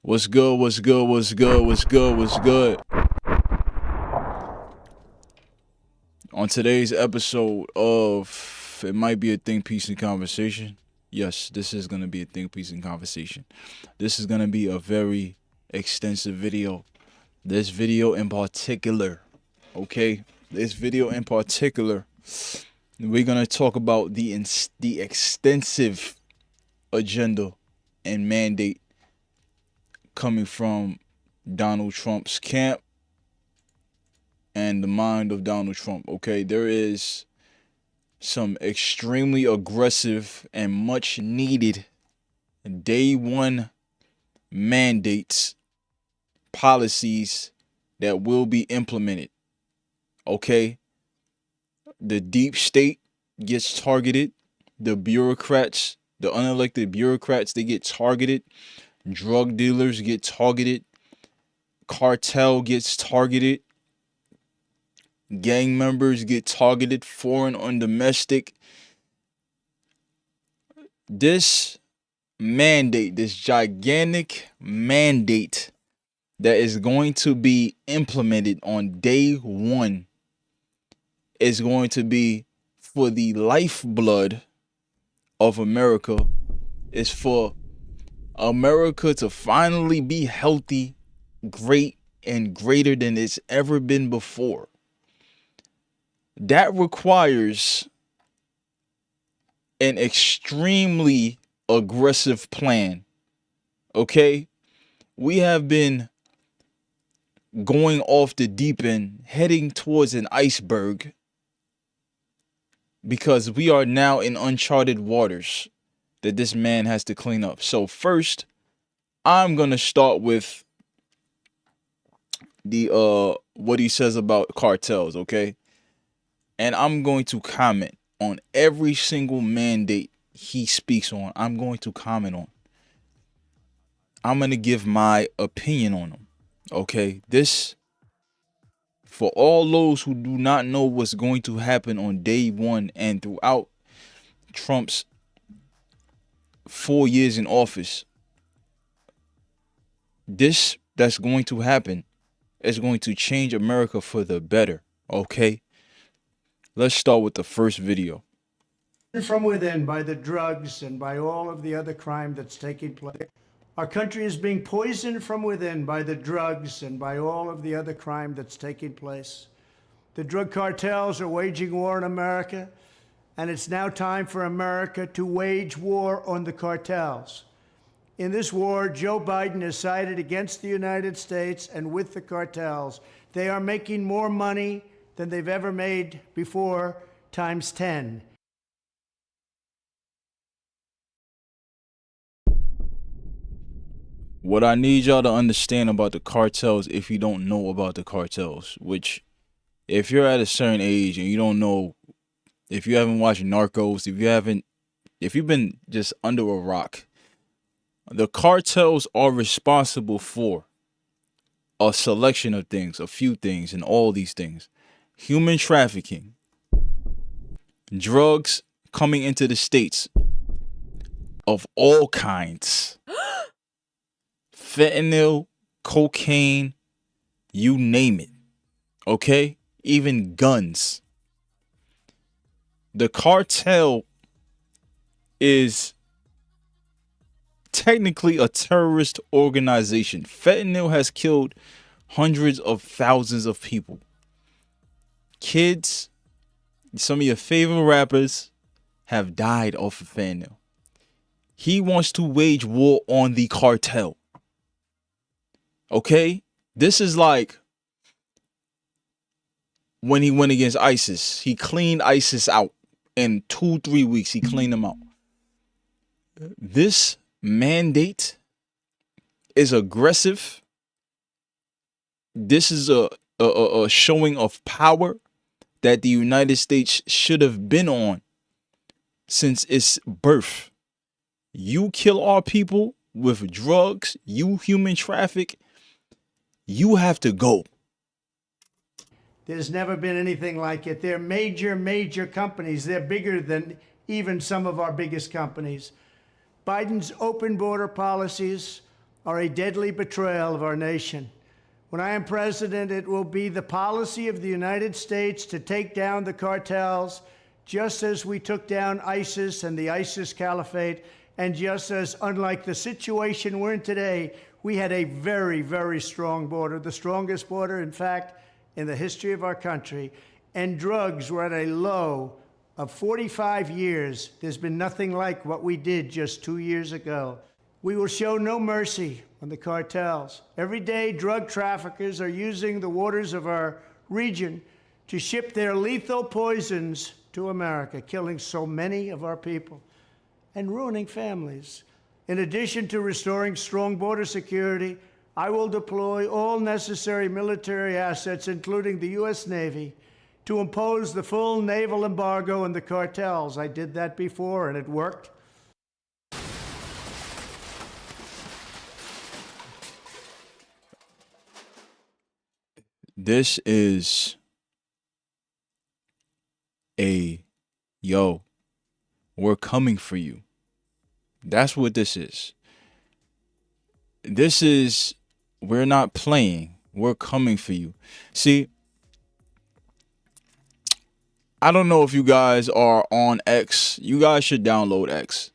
What's good? What's good? What's good? What's good? What's good? On today's episode of It Might Be a Think Piece and Conversation. Yes, this is going to be a think piece and conversation. This is going to be a very extensive video. This video in particular, okay? This video in particular, we're going to talk about the extensive agenda and mandate coming from Donald Trump's camp and the mind of Donald Trump, okay? There is some extremely aggressive and much needed day one mandates, policies that will be implemented, okay? The deep state gets targeted. The bureaucrats, the unelected bureaucrats, they get targeted. Drug dealers get targeted. Cartel gets targeted. Gang members get targeted, foreign or domestic. This mandate, this gigantic mandate that is going to be implemented on day one is going to be for the lifeblood of America. Is for America to finally be healthy, great, and greater than it's ever been before. That requires an extremely aggressive plan. Okay? We have been going off the deep end, heading towards an iceberg, because we are now in uncharted waters that this man has to clean up. So first, I'm going to start with the what he says about cartels, okay? And I'm going to comment on every single mandate he speaks on. I'm going to comment on. I'm going to give my opinion on them. Okay? This, for all those who do not know what's going to happen on day one and throughout Trump's 4 years in office, this that's going to happen is going to change America for the better. Okay? Let's start with the first video. From within by the drugs and by all of the other crime that's taking place. Our country is being poisoned from within by the drugs and by all of the other crime that's taking place. The drug cartels are waging war in America, and it's now time for America to wage war on the cartels. In this war, Joe Biden has sided against the United States and with the cartels. They are making more money than they've ever made before, times 10. What I need y'all to understand about the cartels, if you don't know about the cartels, which if you're at a certain age and you don't know, if you haven't watched Narcos, if you've been just under a rock, the cartels are responsible for a selection of things, a few things, and all these things. Human trafficking, drugs coming into the states of all kinds, fentanyl, cocaine, you name it. Okay? Even guns. The cartel is technically a terrorist organization. Fentanyl has killed hundreds of thousands of people. Kids, some of your favorite rappers have died off of fentanyl. He wants to wage war on the cartel. Okay? This is like when he went against ISIS. He cleaned ISIS out. In 2-3 weeks, he cleaned them out. This mandate is aggressive. This is a showing of power that the United States should have been on since its birth. You kill our people with drugs, you human traffic, you have to go. There's never been anything like it. They're major, major companies. They're bigger than even some of our biggest companies. Biden's open border policies are a deadly betrayal of our nation. When I am president, it will be the policy of the United States to take down the cartels, just as we took down ISIS and the ISIS Caliphate, and just as, unlike the situation we're in today, we had a very, very strong border, the strongest border, in fact, in the history of our country, and drugs were at a low of 45 years. There's been nothing like what we did just 2 years ago. We will show no mercy on the cartels. Every day, drug traffickers are using the waters of our region to ship their lethal poisons to America, killing so many of our people and ruining families. In addition to restoring strong border security, I will deploy all necessary military assets, including the U.S. Navy, to impose the full naval embargo on the cartels. I did that before, and it worked. This is yo, we're coming for you. That's what this is. This is, we're not playing. We're coming for you. See, I don't know if you guys are on X. You guys should download X.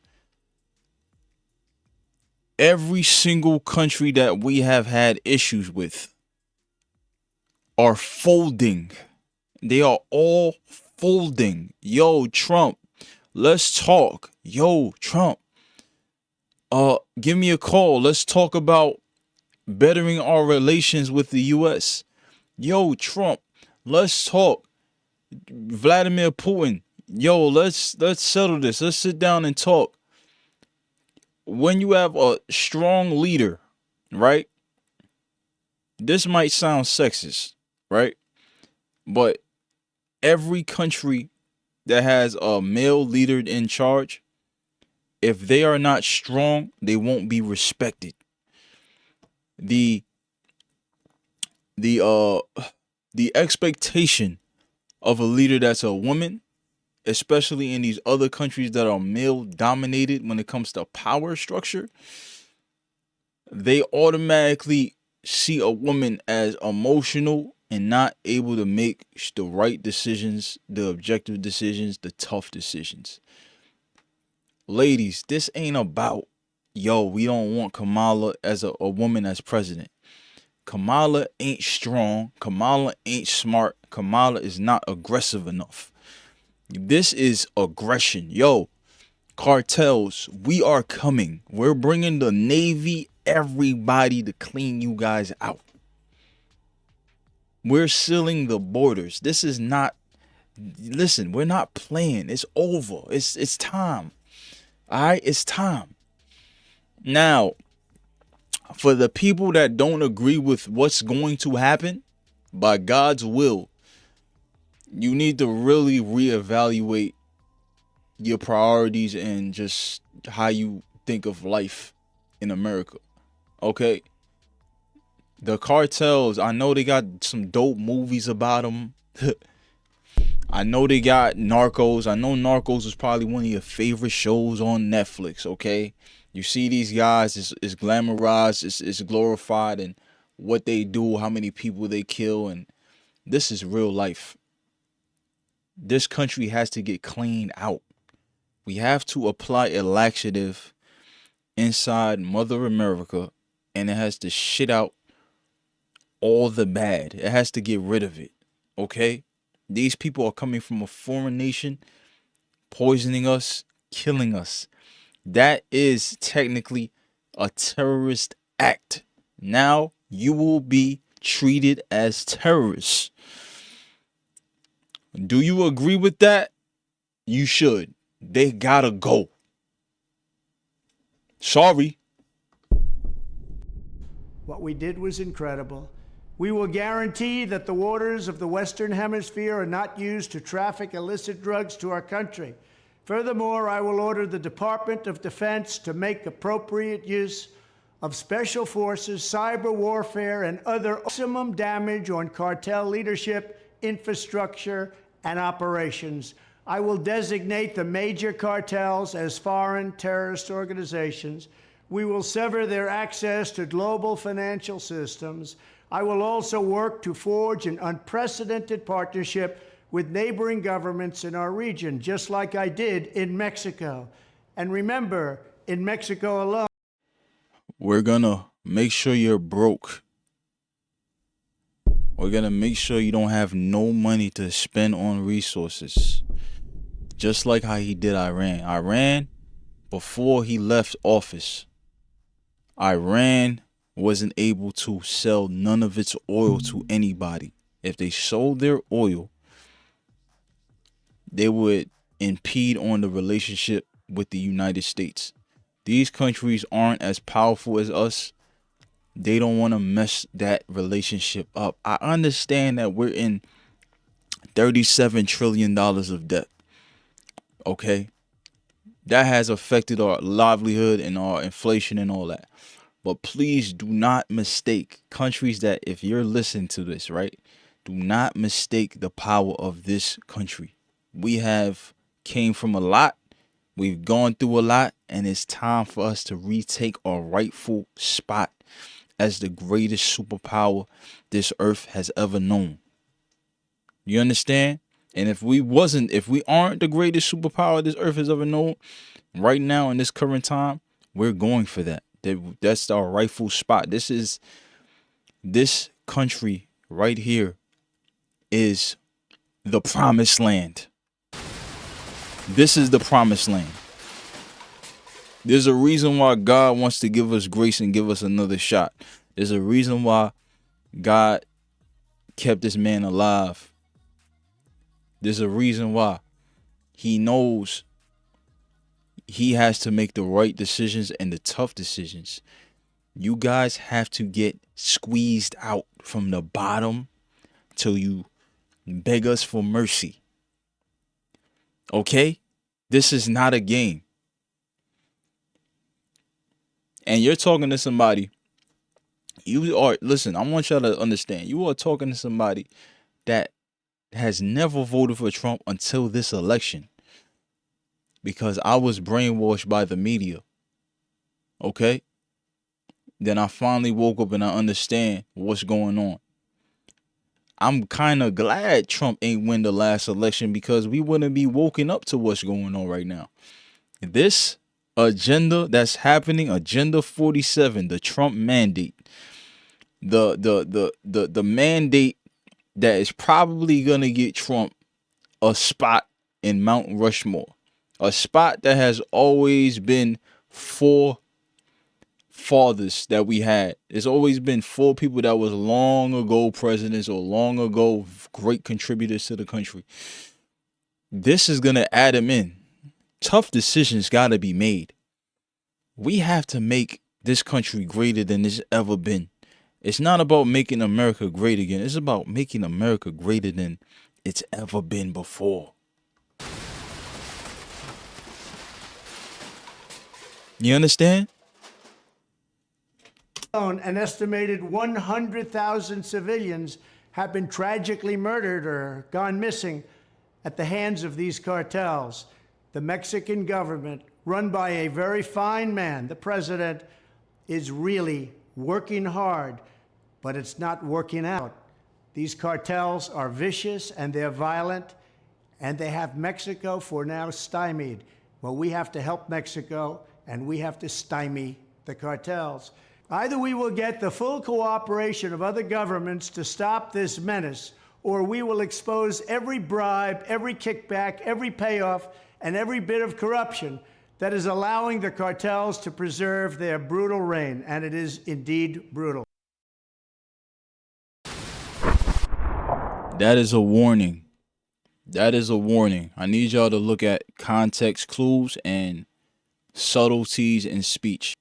Every single country that we have had issues with are folding. They are all folding. Yo, Trump, let's talk. Yo, Trump, give me a call. Let's talk about bettering our relations with the US. Yo, Trump, let's talk. Vladimir Putin, yo, let's settle this. Let's sit down and talk. When you have a strong leader, right? This might sound sexist, right? But every country that has a male leader in charge, if they are not strong, they won't be respected. The expectation of a leader that's a woman, especially in these other countries that are male dominated when it comes to power structure, they automatically see a woman as emotional and not able to make the right decisions, the objective decisions, the tough decisions. Ladies, this ain't about, yo, we don't want Kamala as a woman as president. Kamala ain't strong. Kamala ain't smart. Kamala is not aggressive enough. This is aggression. Yo, cartels, we are coming. We're bringing the Navy, everybody to clean you guys out. We're sealing the borders. This is not, listen, we're not playing. It's over. It's time. All right, it's time. Now, for the people that don't agree with what's going to happen, by God's will, you need to really reevaluate your priorities and just how you think of life in America. Okay? The cartels, I know they got some dope movies about them. I know they got Narcos. I know Narcos is probably one of your favorite shows on Netflix, okay? You see these guys, it's glamorized, it's glorified, and what they do, how many people they kill, and this is real life. This country has to get cleaned out. We have to apply a laxative inside Mother America, and it has to shit out all the bad. It has to get rid of it, okay? These people are coming from a foreign nation, poisoning us, killing us. That is technically a terrorist act. Now you will be treated as terrorists. Do you agree with that? You should. They gotta go. Sorry. What we did was incredible. We will guarantee that the waters of the Western Hemisphere are not used to traffic illicit drugs to our country. Furthermore, I will order the Department of Defense to make appropriate use of special forces, cyber warfare, and other maximum damage on cartel leadership, infrastructure, and operations. I will designate the major cartels as foreign terrorist organizations. We will sever their access to global financial systems. I will also work to forge an unprecedented partnership with neighboring governments in our region, just like I did in Mexico. And remember, in Mexico alone, we're gonna make sure you're broke. We're gonna make sure you don't have no money to spend on resources. Just like how he did Iran. Iran, before he left office, Iran wasn't able to sell none of its oil to anybody. If they sold their oil, they would impede on the relationship with the United States. These countries aren't as powerful as us. They don't want to mess that relationship up. I understand that we're in $37 trillion of debt. Okay? That has affected our livelihood and our inflation and all that. But please do not mistake countries that, if you're listening to this, right? Do not mistake the power of this country. We have came from a lot. We've gone through a lot, and it's time for us to retake our rightful spot as the greatest superpower this earth has ever known. You understand? And if we aren't the greatest superpower this earth has ever known, right now in this current time, we're going for that. That's our rightful spot. This country right here is the promised land. This is the promised land. There's a reason why God wants to give us grace and give us another shot. There's a reason why God kept this man alive. There's a reason why he knows he has to make the right decisions and the tough decisions. You guys have to get squeezed out from the bottom till you beg us for mercy. Okay? This is not a game. And you're talking to somebody. Listen, I want y'all to understand. You are talking to somebody that has never voted for Trump until this election. Because I was brainwashed by the media. Okay? Then I finally woke up and I understand what's going on. I'm kind of glad Trump ain't win the last election because we wouldn't be woken up to what's going on right now. This agenda that's happening, Agenda 47, the Trump mandate, the mandate that is probably gonna get Trump a spot in Mount Rushmore, a spot that has always been four fathers that we had. It's always been four people that was long ago presidents or long ago great contributors to the country. This is gonna add them in. Tough decisions gotta be made. We have to make this country greater than it's ever been. It's not about making America great again. It's about making America greater than it's ever been before. You understand? an estimated 100,000 civilians have been tragically murdered or gone missing at the hands of these cartels. The Mexican government, run by a very fine man, the president, is really working hard, but it's not working out. These cartels are vicious and they're violent, and they have Mexico for now stymied. Well, we have to help Mexico, and we have to stymie the cartels. Either we will get the full cooperation of other governments to stop this menace, or we will expose every bribe, every kickback, every payoff, and every bit of corruption that is allowing the cartels to preserve their brutal reign. And it is indeed brutal. That is a warning. That is a warning. I need y'all to look at context clues and subtleties in speech.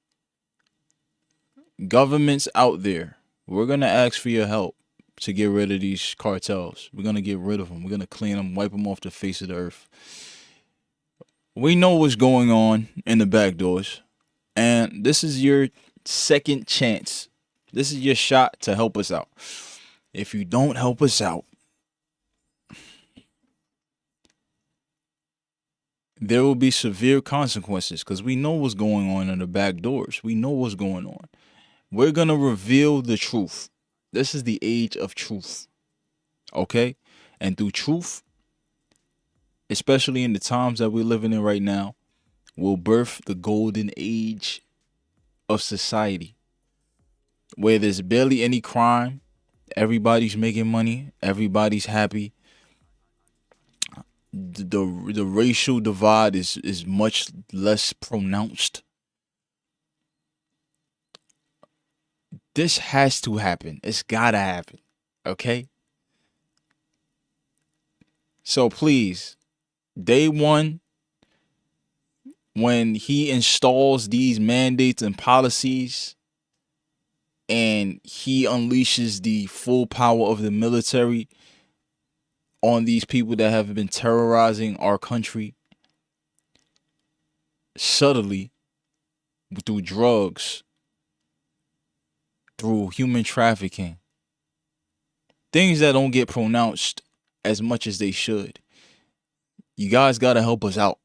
Governments out there, we're going to ask for your help to get rid of these cartels. We're going to get rid of them. We're going to clean them, wipe them off the face of the earth. We know what's going on in the back doors, and this is your second chance. This is your shot to help us out. If you don't help us out, there will be severe consequences because we know what's going on in the back doors. We know what's going on. We're going to reveal the truth. This is the age of truth. Okay? And through truth, especially in the times that we're living in right now, will birth the golden age of society where there's barely any crime. Everybody's making money. Everybody's happy. The racial divide is much less pronounced. This has to happen. It's gotta happen. Okay? So please, day one, when he installs these mandates and policies and he unleashes the full power of the military on these people that have been terrorizing our country subtly through drugs, through human trafficking, things that don't get pronounced as much as they should. You guys got to help us out.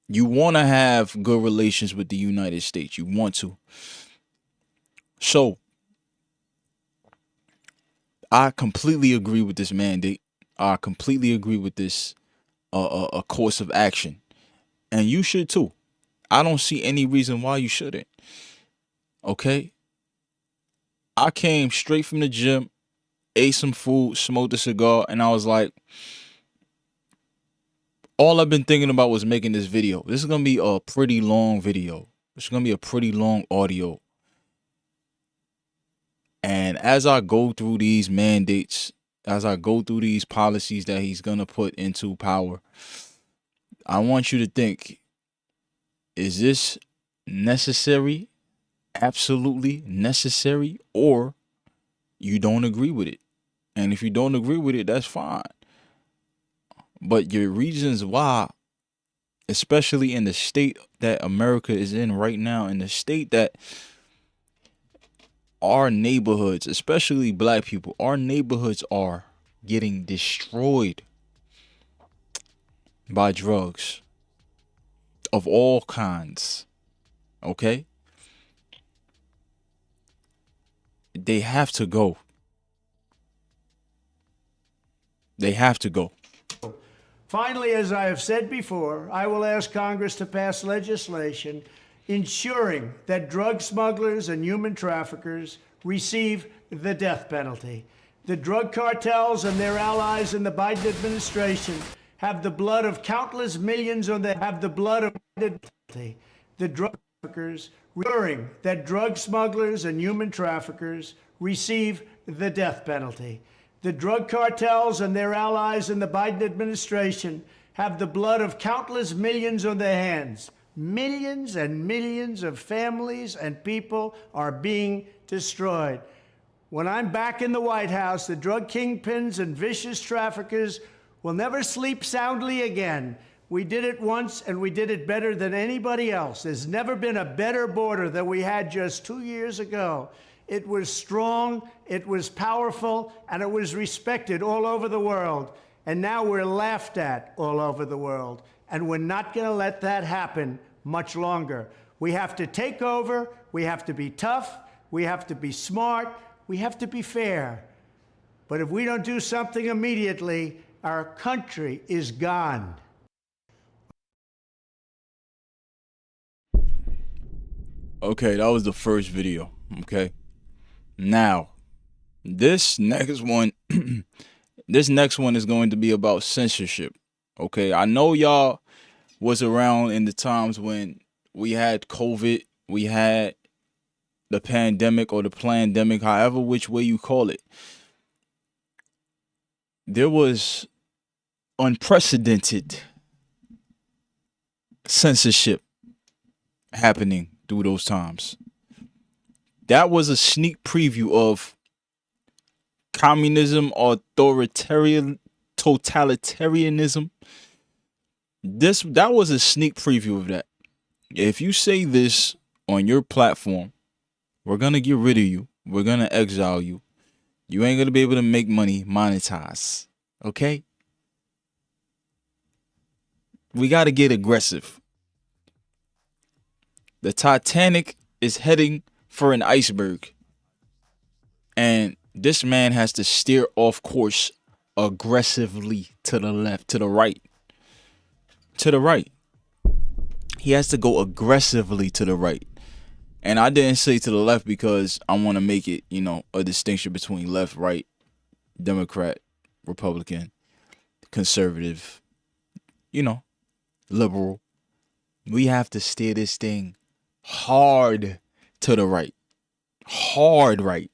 You want to have good relations with the United States. You want to. So, I completely agree with this mandate. I completely agree with this a course of action. And you should too. I don't see any reason why you shouldn't. Okay? I came straight from the gym, ate some food, smoked a cigar, and I was like, all I've been thinking about was making this video. This is going to be a pretty long video. It's going to be a pretty long audio. And as I go through these mandates, as I go through these policies that he's going to put into power, I want you to think, is this necessary? Absolutely necessary? Or you don't agree with it? And if you don't agree with it, that's fine. But your reasons why, especially in the state that America is in right now, in the state that our neighborhoods, especially black people, our neighborhoods are getting destroyed by drugs of all kinds. Okay? They have to go. They have to go. Finally, as I have said before, I will ask Congress to pass legislation ensuring that drug smugglers and human traffickers receive the death penalty. The drug cartels and their allies in the Biden administration have the blood of countless millions on the the drug traffickers, ensuring that drug smugglers and human traffickers receive the death penalty. The drug cartels and their allies in the Biden administration have the blood of countless millions on their hands. Millions and millions of families and people are being destroyed. When I'm back in the White House, the drug kingpins and vicious traffickers will never sleep soundly again. We did it once, and we did it better than anybody else. There's never been a better border than we had just 2 years ago. It was strong, it was powerful, and it was respected all over the world. And now we're laughed at all over the world. And we're not going to let that happen much longer. We have to take over, we have to be tough, we have to be smart, we have to be fair. But if we don't do something immediately, our country is gone. Okay, that was the first video. Okay. Now, this next one, this next one is going to be about censorship. Okay, I know y'all was around in the times when we had COVID, we had the pandemic or the plandemic, however which way you call it. There was unprecedented censorship happening through those times. That was a sneak preview of communism, totalitarianism. That was a sneak preview of that. If you say this on your platform, we're gonna get rid of you. We're gonna exile you. You ain't gonna be able to make money, monetize. Okay? We got to get aggressive. The Titanic is heading for an iceberg. And this man has to steer off course aggressively to the left, to the right. To the right. He has to go aggressively to the right. And I didn't say to the left because I want to make it, a distinction between left, right, Democrat, Republican, conservative, liberal. We have to steer this thing hard to the right. Hard right.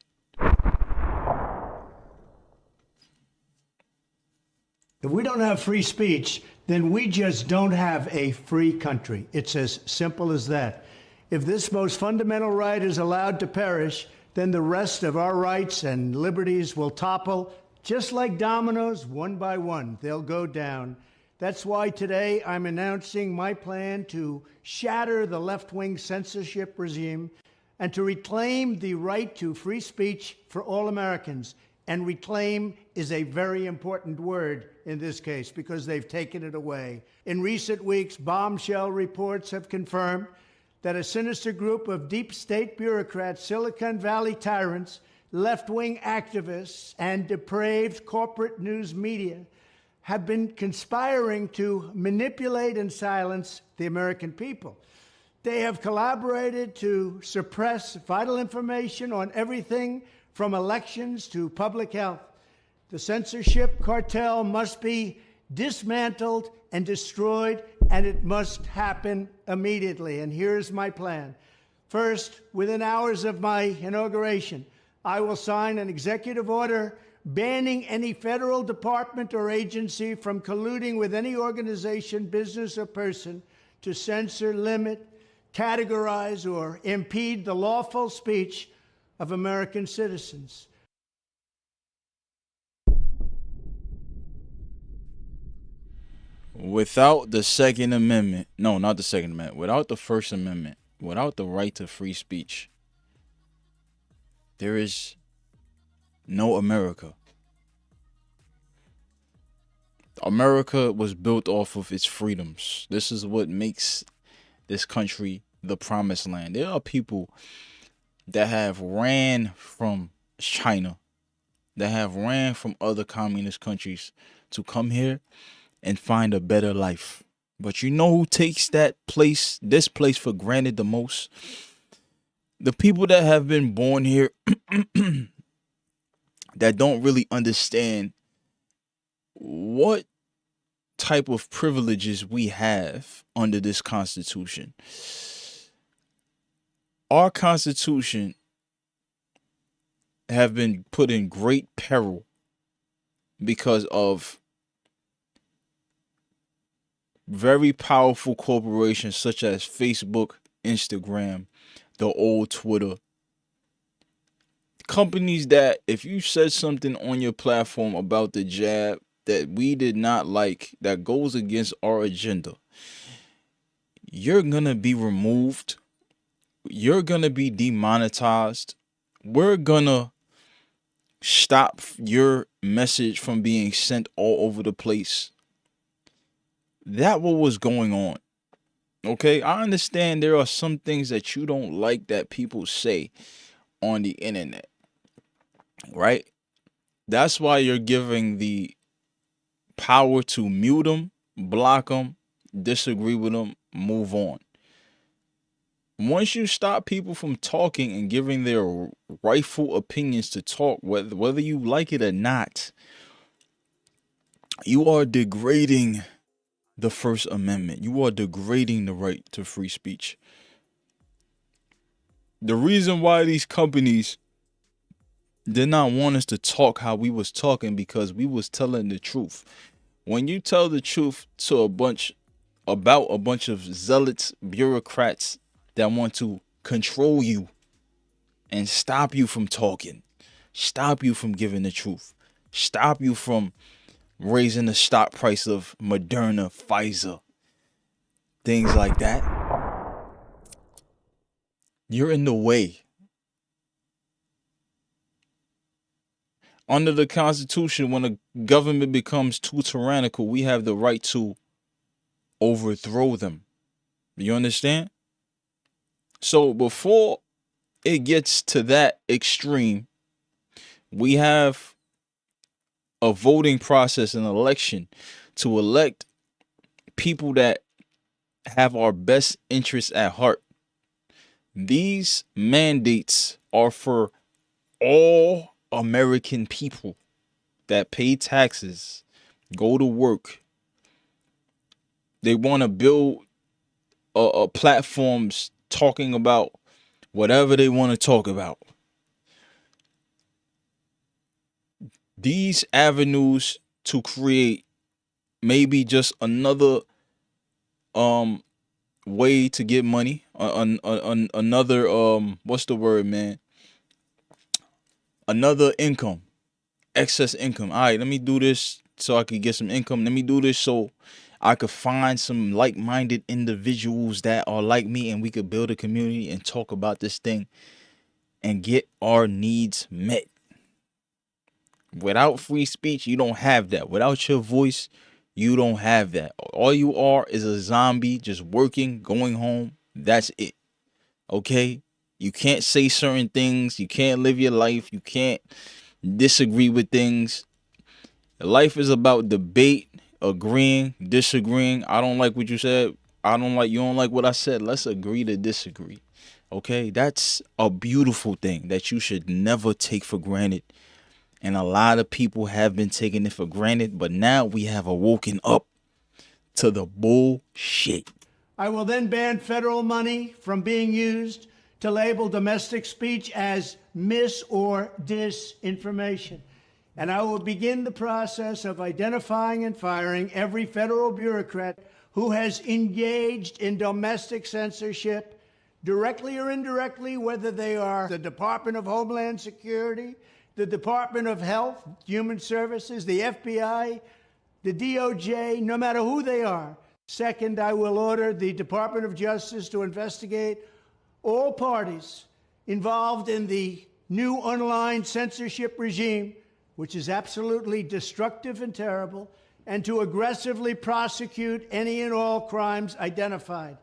If we don't have free speech, then we just don't have a free country. It's as simple as that. If this most fundamental right is allowed to perish, then the rest of our rights and liberties will topple just like dominoes, one by one. They'll go down. That's why today I'm announcing my plan to shatter the left-wing censorship regime and to reclaim the right to free speech for all Americans. And reclaim is a very important word in this case because they've taken it away. In recent weeks, bombshell reports have confirmed that a sinister group of deep state bureaucrats, Silicon Valley tyrants, left-wing activists, and depraved corporate news media have been conspiring to manipulate and silence the American people. They have collaborated to suppress vital information on everything from elections to public health. The censorship cartel must be dismantled and destroyed, and it must happen immediately. And here's my plan. First, within hours of my inauguration, I will sign an executive order banning any federal department or agency from colluding with any organization, business, or person to censor, limit, categorize, or impede the lawful speech of American citizens. Without the Second Amendment, no, not the Second Amendment, without the First Amendment, without the right to free speech, there is no America. America was built off of its freedoms. This is what makes this country the promised land. There are people that have ran from China, that have ran from other communist countries to come here and find a better life. But you know who takes this place for granted the most? The people that have been born here that don't really understand what type of privileges we have under this Constitution. Our Constitution have been put in great peril because of very powerful corporations such as Facebook, Instagram, the old Twitter. Companies that if you said something on your platform about the jab that we did not like, that goes against our agenda, you're going to be removed. You're going to be demonetized. We're going to stop your message from being sent all over the place. That what was going on. Okay, I understand there are some things that you don't like that people say on the internet, right? That's why you're giving the power to mute them, block them, disagree with them, move on. Once you stop people from talking and giving their rightful opinions to talk, whether you like it or not, you are degrading the First Amendment. You are degrading the right to free speech. The reason why these companies did not want us to talk how we was talking because we was telling the truth. When you tell the truth to a bunch of zealots, bureaucrats that want to control you and stop you from talking, stop you from giving the truth, stop you from raising the stock price of Moderna, Pfizer, things like that, you're in the way. Under the Constitution, when a government becomes too tyrannical, we have the right to overthrow them. You understand? So before it gets to that extreme, we have a voting process, an election to elect people that have our best interests at heart. These mandates are for all American people that pay taxes, go to work. They want to build platforms talking about whatever they want to talk about. These avenues to create maybe just another way to get money, another what's the word, man? Another income, excess income. All right, let me do this so I could get some income. Let me do this so I could find some like-minded individuals that are like me, and we could build a community and talk about this thing and get our needs met. Without free speech, you don't have that. Without your voice, you don't have that. All you are is a zombie just working, going home. That's it. Okay? You can't say certain things. You can't live your life. You can't disagree with things. Life is about debate, agreeing, disagreeing. I don't like what you said. You don't like what I said. Let's agree to disagree. Okay? That's a beautiful thing that you should never take for granted. And a lot of people have been taking it for granted, but now we have awoken up to the bullshit. I will then ban federal money from being used to label domestic speech as mis or disinformation. And I will begin the process of identifying and firing every federal bureaucrat who has engaged in domestic censorship, directly or indirectly, whether they are the Department of Homeland Security, the Department of Health, Human Services, the FBI, the DOJ, no matter who they are. Second, I will order the Department of Justice to investigate all parties involved in the new online censorship regime, which is absolutely destructive and terrible, and to aggressively prosecute any and all crimes identified.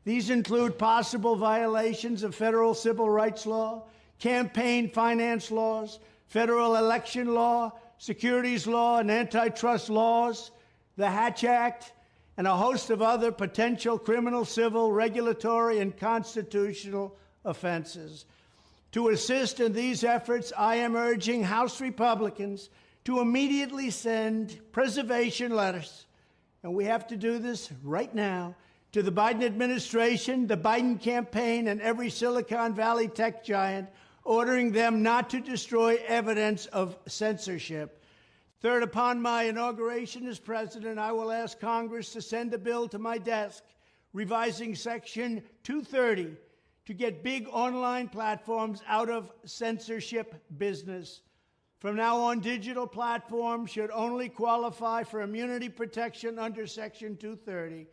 These include possible violations of federal civil rights law, campaign finance laws, federal election law, securities law, and antitrust laws, the Hatch Act, and a host of other potential criminal, civil, regulatory, and constitutional offenses. To assist in these efforts, I am urging House Republicans to immediately send preservation letters, and we have to do this right now, to the Biden administration, the Biden campaign, and every Silicon Valley tech giant, ordering them not to destroy evidence of censorship. Third, upon my inauguration as president, I will ask Congress to send a bill to my desk revising Section 230 to get big online platforms out of censorship business. From now on, digital platforms should only qualify for immunity protection under Section 230.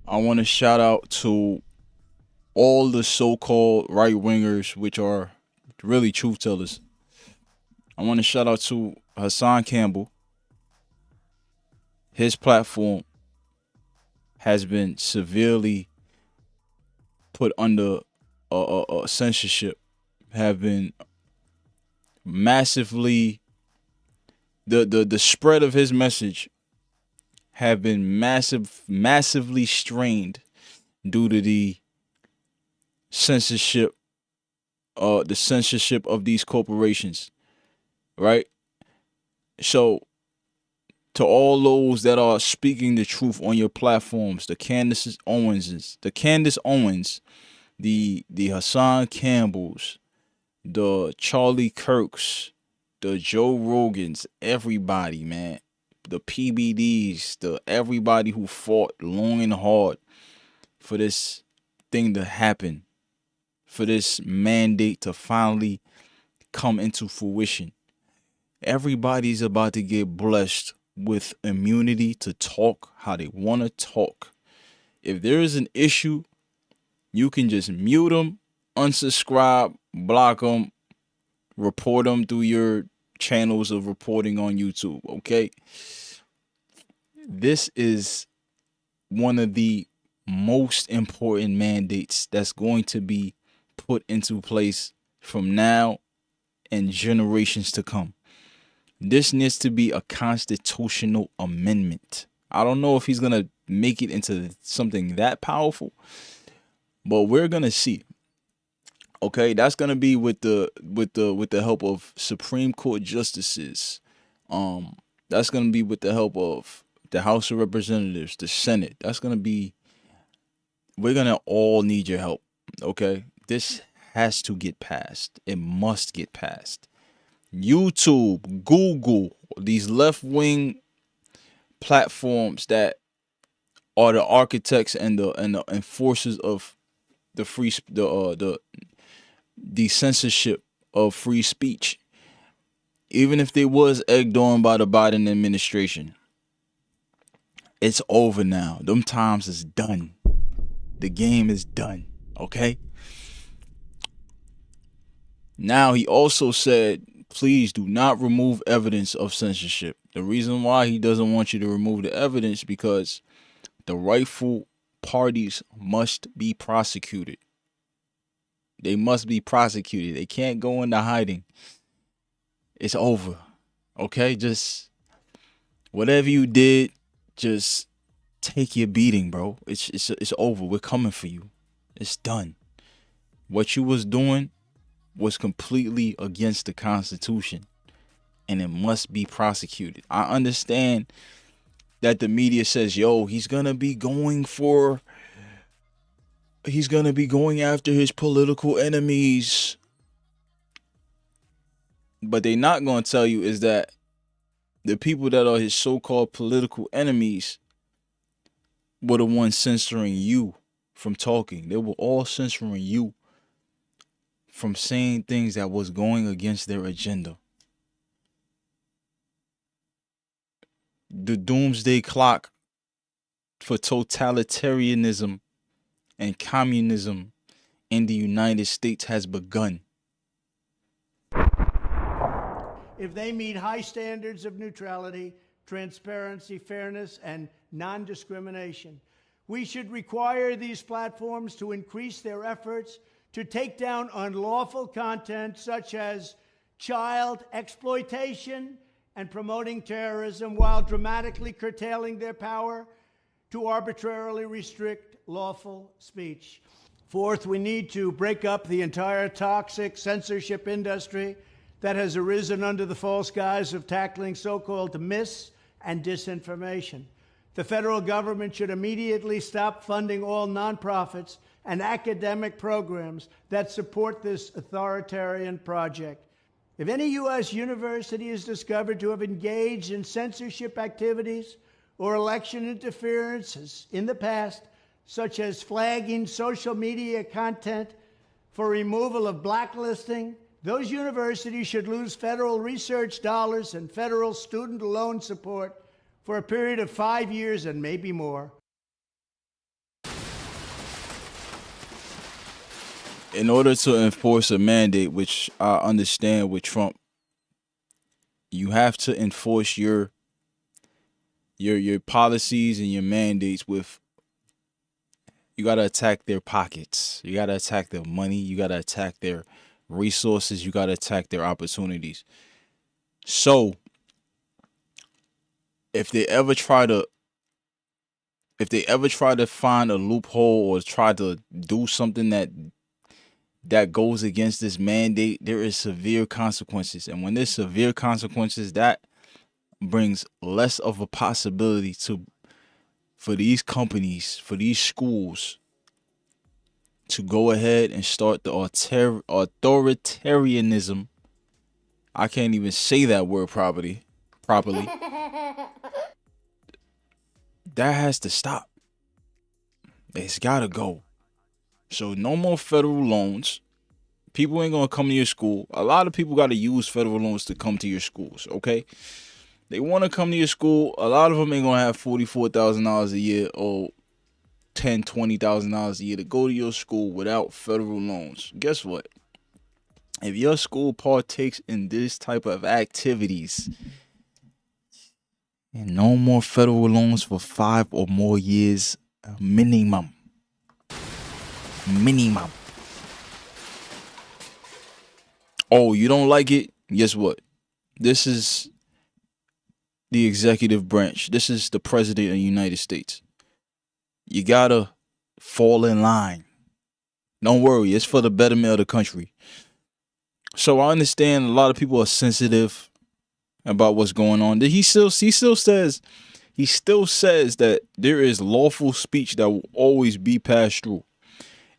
I want to shout out to all the so-called right-wingers, which are really truth tellers. I want to shout out to Hassan Campbell. His platform has been severely put under censorship, have been massively, the spread of his message have been massively strained due to censorship the censorship of these corporations, right? So to all those that are speaking the truth on your platforms, the Candace Owens, the Hassan Campbells, the Charlie Kirks, the Joe Rogans, everybody, man, the PBDs, the everybody who fought long and hard for this thing to happen, for this mandate to finally come into fruition. Everybody's about to get blessed with immunity to talk how they want to talk. If there is an issue, you can just mute them, unsubscribe, block them, report them through your channels of reporting on YouTube, okay? This is one of the most important mandates that's going to be put into place from now and generations to come. This needs to be a constitutional amendment. I don't know if he's going to make it into something that powerful, but we're going to see. Okay, that's going to be with the help of Supreme Court justices. That's going to be with the help of the House of Representatives, the Senate. That's going to be, we're going to all need your help. Okay, this has to get passed. It must get passed. YouTube, Google, these left-wing platforms that are the architects and the enforcers of the the censorship of free speech. Even if they was egged on by the Biden administration, it's over now. Them times is done. The game is done. Okay? Now, he also said, please do not remove evidence of censorship. The reason why he doesn't want you to remove the evidence because the rightful parties must be prosecuted. They must be prosecuted. They can't go into hiding. It's over. Okay? Just whatever you did, just take your beating, bro. It's over. We're coming for you. It's done. What you was doing was completely against the Constitution, and it must be prosecuted. I understand that the media says, yo, he's gonna be going after his political enemies. But they're not gonna tell you is that the people that are his so-called political enemies were the ones censoring you from talking. They were all censoring you from saying things that was going against their agenda. The doomsday clock for totalitarianism and communism in the United States has begun. If they meet high standards of neutrality, transparency, fairness, and non-discrimination, we should require these platforms to increase their efforts to take down unlawful content such as child exploitation and promoting terrorism, while dramatically curtailing their power to arbitrarily restrict lawful speech. Fourth, we need to break up the entire toxic censorship industry that has arisen under the false guise of tackling so-called mis- and disinformation. The federal government should immediately stop funding all nonprofits and academic programs that support this authoritarian project. If any U.S. university is discovered to have engaged in censorship activities or election interferences in the past, such as flagging social media content for removal of blacklisting, those universities should lose federal research dollars and federal student loan support for a period of 5 years and maybe more. In order to enforce a mandate, which I understand with Trump, you have to enforce your policies and your mandates with, you got to attack their pockets. You got to attack their money. You got to attack their resources. You got to attack their opportunities. So if they ever try to find a loophole or try to do something that goes against this mandate, there is severe consequences. And when there's severe consequences, that brings less of a possibility for these companies, for these schools to go ahead and start the authoritarianism. I can't even say that word properly. That has to stop. It's gotta go. So no more federal loans. People ain't gonna come to your school. A lot of people gotta use federal loans to come to your schools, okay? They wanna come to your school. A lot of them ain't gonna have $44,000 a year or $10,000, $20,000 a year to go to your school without federal loans. Guess what? If your school partakes in this type of activities, and no more federal loans for 5 or more years, minimum. Oh, you don't like it? Guess what? This is the executive branch. This is the president of the United States. You gotta fall in line. Don't worry, it's for the betterment of the country. So I understand a lot of people are sensitive about what's going on. He still says that there is lawful speech that will always be passed through.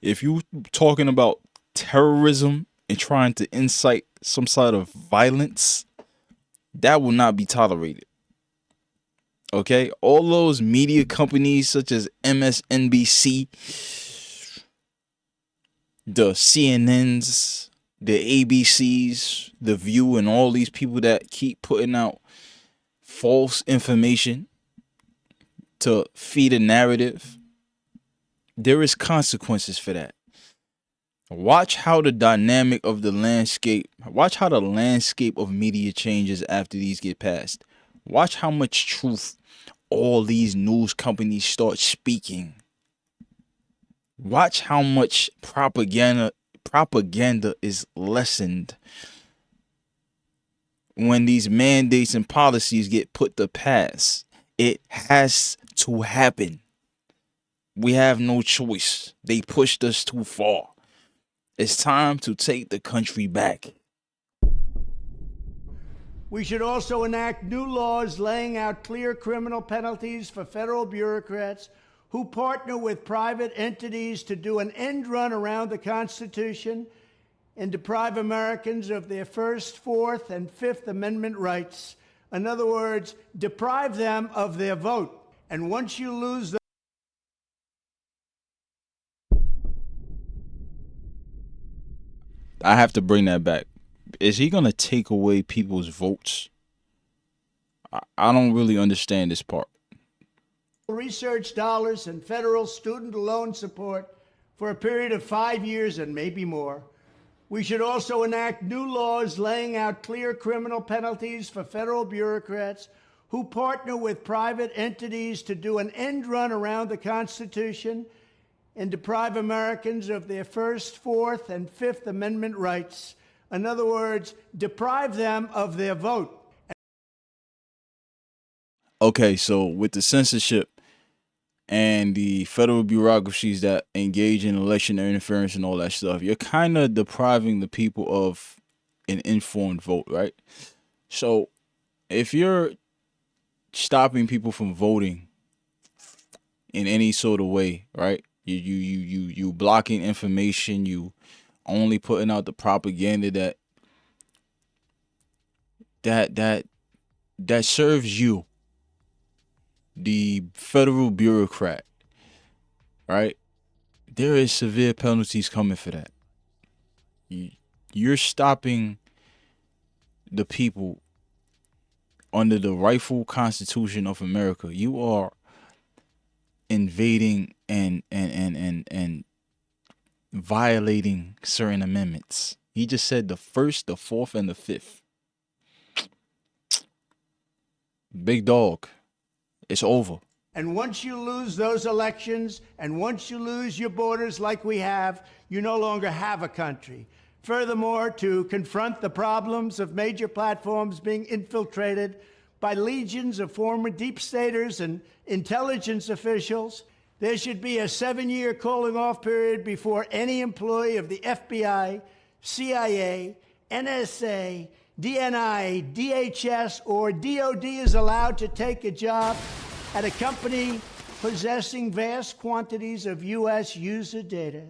If you talking about terrorism and trying to incite some sort of violence, that will not be tolerated. Okay? All those media companies such as MSNBC, the CNNs, the ABCs, The View, and all these people that keep putting out false information to feed a narrative, there is consequences for that. Watch how the dynamic of the landscape, watch how the landscape of media changes after these get passed. Watch how much truth all these news companies start speaking. Watch how much propaganda is lessened when these mandates and policies get put to pass. It has to happen. We have no choice. They pushed us too far. It's time to take the country back. We should also enact new laws laying out clear criminal penalties for federal bureaucrats who partner with private entities to do an end run around the Constitution and deprive Americans of their First, Fourth, and Fifth Amendment rights. In other words, deprive them of their vote. And once you lose the I have to bring that back. Is he going to take away people's votes? I don't really understand this part. research dollars and federal student loan support for a period of 5 years and maybe more. We should also enact new laws laying out clear criminal penalties for federal bureaucrats who partner with private entities to do an end run around the Constitution and deprive Americans of their First, Fourth, and Fifth Amendment rights. In other words, deprive them of their vote. Okay, so with the censorship and the federal bureaucracies that engage in election interference and all that stuff, you're kind of depriving the people of an informed vote, right? So if you're stopping people from voting in any sort of way, right? You blocking information, you only putting out the propaganda that serves you, the federal bureaucrat, right? There is severe penalties coming for that. You're stopping the people under the rightful Constitution of America. You are invading and violating certain amendments. He just said the First, the Fourth, and the Fifth. Big dog. It's over. And once you lose those elections, and once you lose your borders like we have, you no longer have a country. Furthermore, to confront the problems of major platforms being infiltrated by legions of former deep staters and intelligence officials, there should be a 7-year calling off period before any employee of the FBI, CIA, NSA, DNI, DHS, or DOD is allowed to take a job at a company possessing vast quantities of U.S. user data.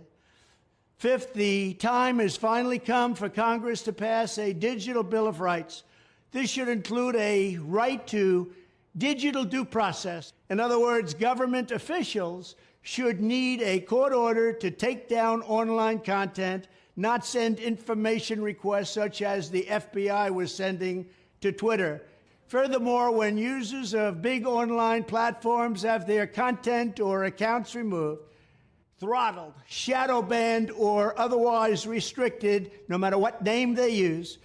Fifth, the time has finally come for Congress to pass a digital Bill of Rights. This should include a right to digital due process. In other words, government officials should need a court order to take down online content, not send information requests such as the FBI was sending to Twitter. Furthermore, when users of big online platforms have their content or accounts removed, throttled, shadow banned, or otherwise restricted, no matter what name they use.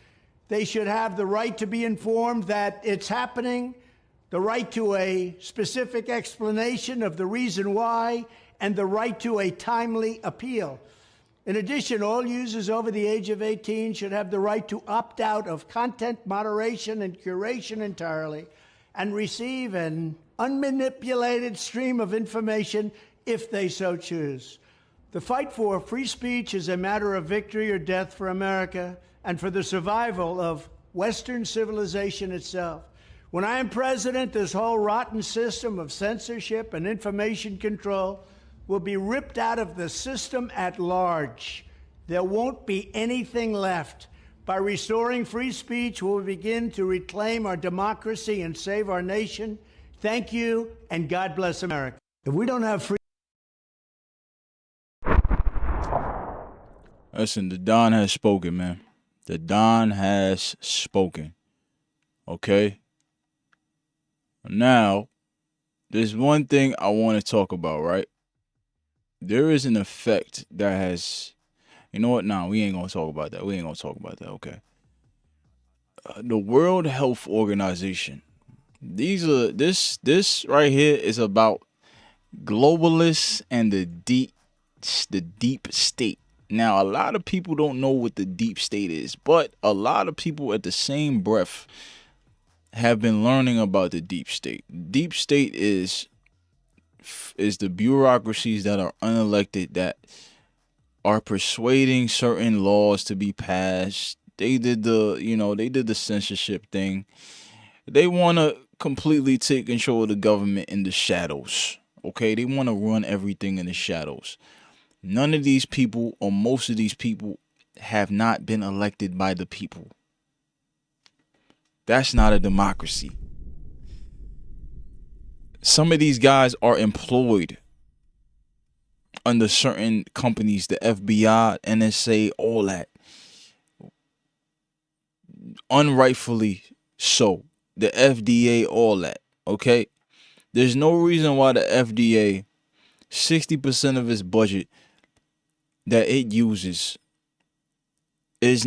They should have the right to be informed that it's happening, the right to a specific explanation of the reason why, and the right to a timely appeal. In addition, all users over the age of 18 should have the right to opt out of content moderation and curation entirely and receive an unmanipulated stream of information if they so choose. The fight for free speech is a matter of victory or death for America and for the survival of Western civilization itself. When I am president, this whole rotten system of censorship and information control will be ripped out of the system at large. There won't be anything left. By restoring free speech, we'll begin to reclaim our democracy and save our nation. Thank you, and God bless America. If we don't have free... Listen, the Don has spoken, man. The Don has spoken. Okay? Now, there's one thing I want to talk about, right? There is an effect that has... You know what? Nah, we ain't going to talk about that. Okay. The World Health Organization. This right here is about globalists and the deep state. Now, a lot of people don't know what the deep state is, but a lot of people at the same breath have been learning about the deep state. Deep state is the bureaucracies that are unelected that are persuading certain laws to be passed. They did the censorship thing. They want to completely take control of the government in the shadows. Okay, they want to run everything in the shadows. None of these people, or most of these people, have not been elected by the people. That's not a democracy. Some of these guys are employed under certain companies, the FBI, NSA, all that. Unrightfully so. The FDA, all that. Okay? There's no reason why the FDA, 60% of its budget that it uses is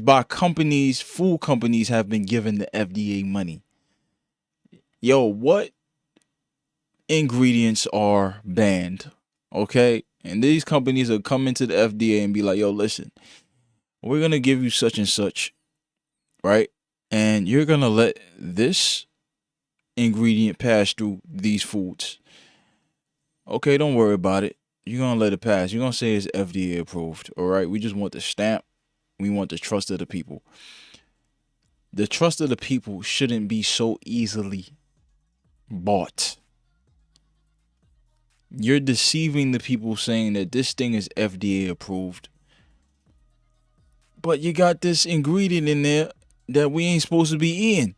by companies, food companies have been given the FDA money. Yo, what ingredients are banned? Okay? And these companies are coming to the FDA and be like, yo, listen, we're going to give you such and such, right? And you're going to let this ingredient pass through these foods. Okay, don't worry about it. You're going to let it pass. You're going to say it's FDA approved, all right? We just want the stamp. We want the trust of the people. The trust of the people shouldn't be so easily bought. You're deceiving the people saying that this thing is FDA approved. But you got this ingredient in there that we ain't supposed to be in.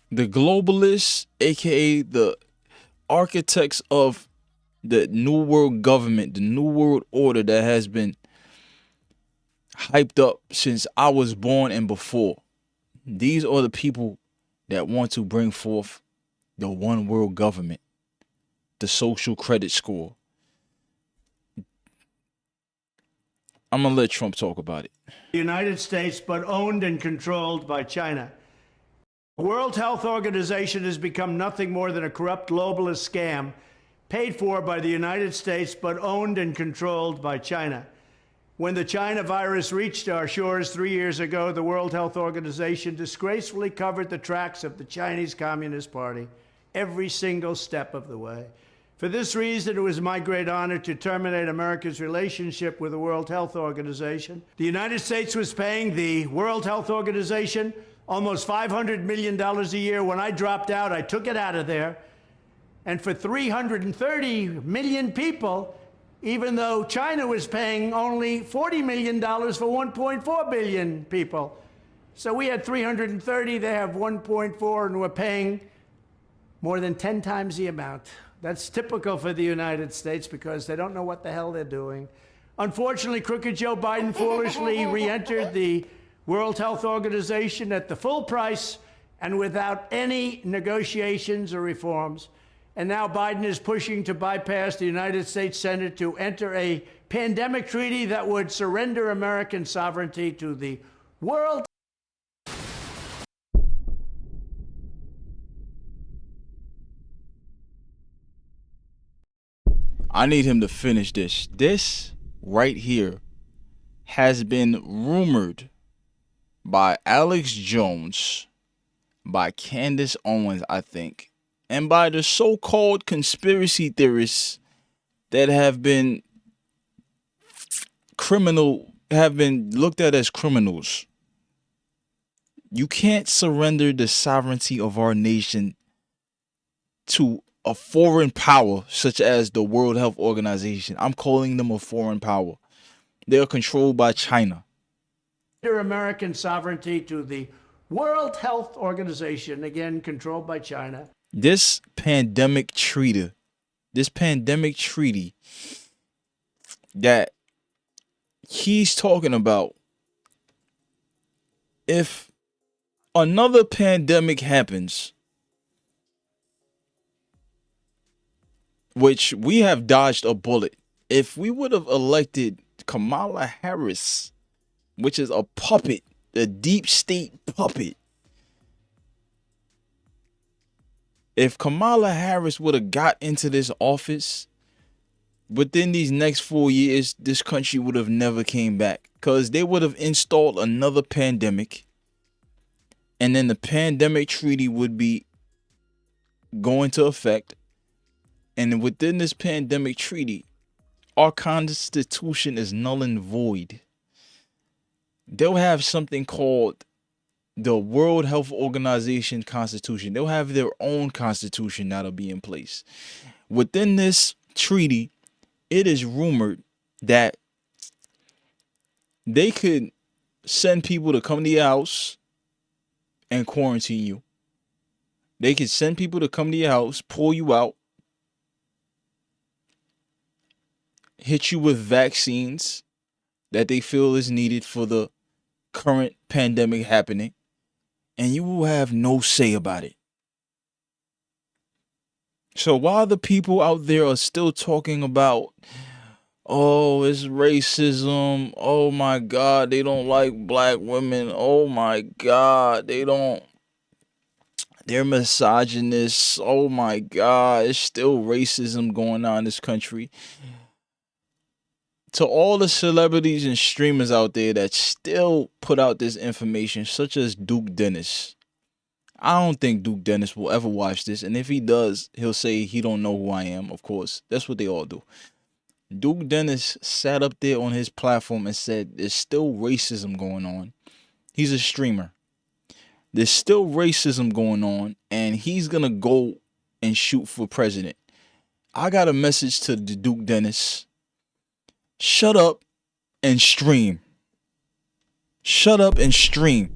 The globalists, aka the architects of the New World government, the New World order that has been hyped up since I was born and before. These are the people that want to bring forth the one world government, the social credit score. I'm going to let Trump talk about it. The United States, but owned and controlled by China. The World Health Organization has become nothing more than a corrupt globalist scam paid for by the United States, but owned and controlled by China. When the China virus reached our shores 3 years ago, the World Health Organization disgracefully covered the tracks of the Chinese Communist Party every single step of the way. For this reason, it was my great honor to terminate America's relationship with the World Health Organization. The United States was paying the World Health Organization almost $500 million a year. When I dropped out, I took it out of there. And for 330 million people, even though China was paying only $40 million for 1.4 billion people. So we had 330, they have 1.4, and we're paying more than 10 times the amount. That's typical for the United States because they don't know what the hell they're doing. Unfortunately, crooked Joe Biden foolishly re-entered the World Health Organization at the full price and without any negotiations or reforms. And now Biden is pushing to bypass the United States Senate to enter a pandemic treaty that would surrender American sovereignty to the world. I need him to finish this. This right here has been rumored by Alex Jones, by Candace Owens, I think, and by the so-called conspiracy theorists that have been looked at as criminals. You can't surrender the sovereignty of our nation to a foreign power such as the World Health Organization. I'm calling them a foreign power. They are controlled by China. American sovereignty to the World Health Organization, again controlled by China. This pandemic treaty that he's talking about, if another pandemic happens, which we have dodged a bullet, if we would have elected Kamala Harris, which is a puppet, a deep state puppet, if Kamala Harris would have got into this office, within these next 4 years, this country would have never came back, because they would have installed another pandemic, and then the pandemic treaty would be going into effect. And within this pandemic treaty, our constitution is null and void. They'll have something called the World Health Organization Constitution. They'll have their own constitution that'll be in place. Within this treaty, it is rumored that they could send people to come to your house and quarantine you. They could send people to come to your house, pull you out, hit you with vaccines that they feel is needed for the current pandemic happening, and you will have no say about it. So while the people out there are still talking about, oh, it's racism, oh my God, they don't like black women, oh my God, they're misogynists, oh my God, it's still racism going on in this country. To all the celebrities and streamers out there that still put out this information, such as Duke Dennis, I don't think Duke Dennis will ever watch this, and if he does, he'll say he don't know who I am. Of course, that's what they all do. Duke Dennis sat up there on his platform and said there's still racism going on. He's a streamer. There's still racism going on, and he's gonna go and shoot for president. I got a message to the Duke Dennis. Shut up and stream. Shut up and stream.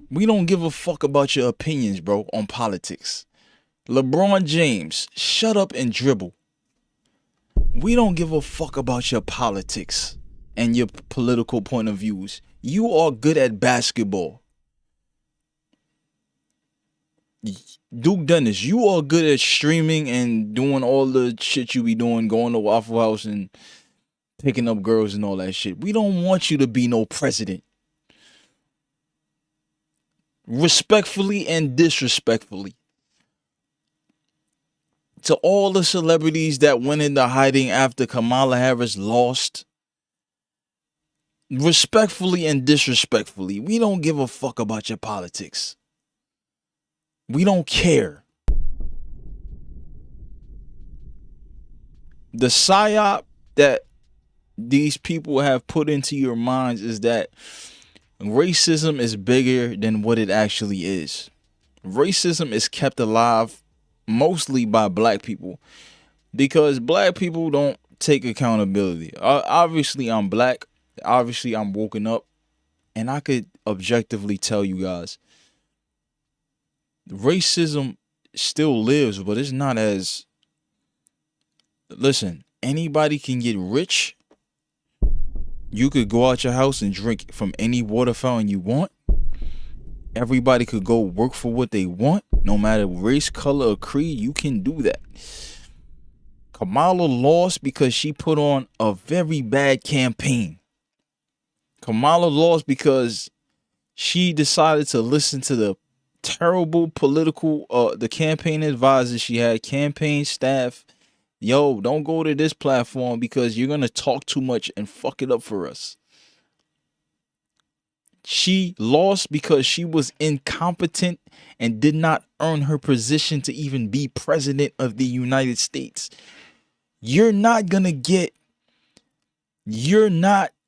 We don't give a fuck about your opinions, bro, on politics. LeBron James, shut up and dribble. We don't give a fuck about your politics and your political point of views. You are good at basketball. Duke Dennis, you are good at streaming and doing all the shit you be doing, going to Waffle House and picking up girls and all that shit. We don't want you to be no president. Respectfully and disrespectfully. To all the celebrities that went into hiding after Kamala Harris lost, respectfully and disrespectfully, we don't give a fuck about your politics. We don't care. The psyop that these people have put into your minds is that racism is bigger than what it actually is. Racism is kept alive mostly by black people because black people don't take accountability. Obviously, I'm black. Obviously, I'm woken up. And I could objectively tell you guys, racism still lives, but it's not as... Listen, anybody can get rich. You could go out your house and drink from any water fountain you want. Everybody could go work for what they want. No matter race, color, or creed, you can do that. Kamala lost because she put on a very bad campaign. Kamala lost because she decided to listen to the terrible political, the campaign advisors she had, campaign staff. Yo, don't go to this platform because you're going to talk too much and fuck it up for us. She lost because she was incompetent and did not earn her position to even be president of the United States. You're not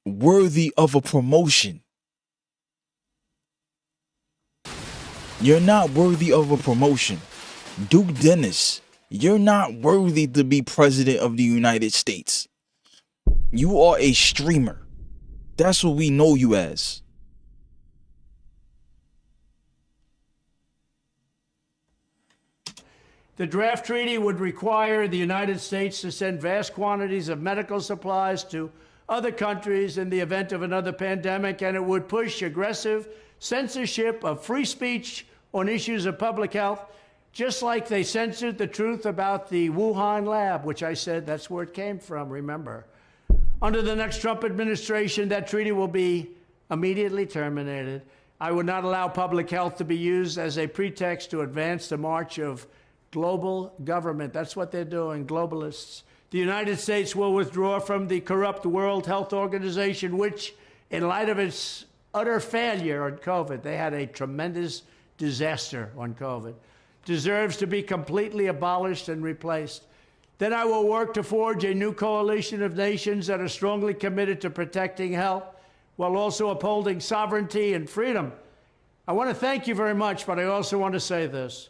worthy of a promotion. You're not worthy of a promotion. Duke Dennis, you're not worthy to be president of the United States. You are a streamer. That's what we know you as. The draft treaty would require the United States to send vast quantities of medical supplies to other countries in the event of another pandemic, and it would push aggressive censorship of free speech on issues of public health, just like they censored the truth about the Wuhan lab, which I said that's where it came from, remember. Under the next Trump administration, that treaty will be immediately terminated. I would not allow public health to be used as a pretext to advance the march of global government. That's what they're doing, globalists. The United States will withdraw from the corrupt World Health Organization, which, in light of its utter failure on COVID, they had a tremendous disaster on COVID, deserves to be completely abolished and replaced. Then I will work to forge a new coalition of nations that are strongly committed to protecting health while also upholding sovereignty and freedom. I want to thank you very much, but I also want to say this.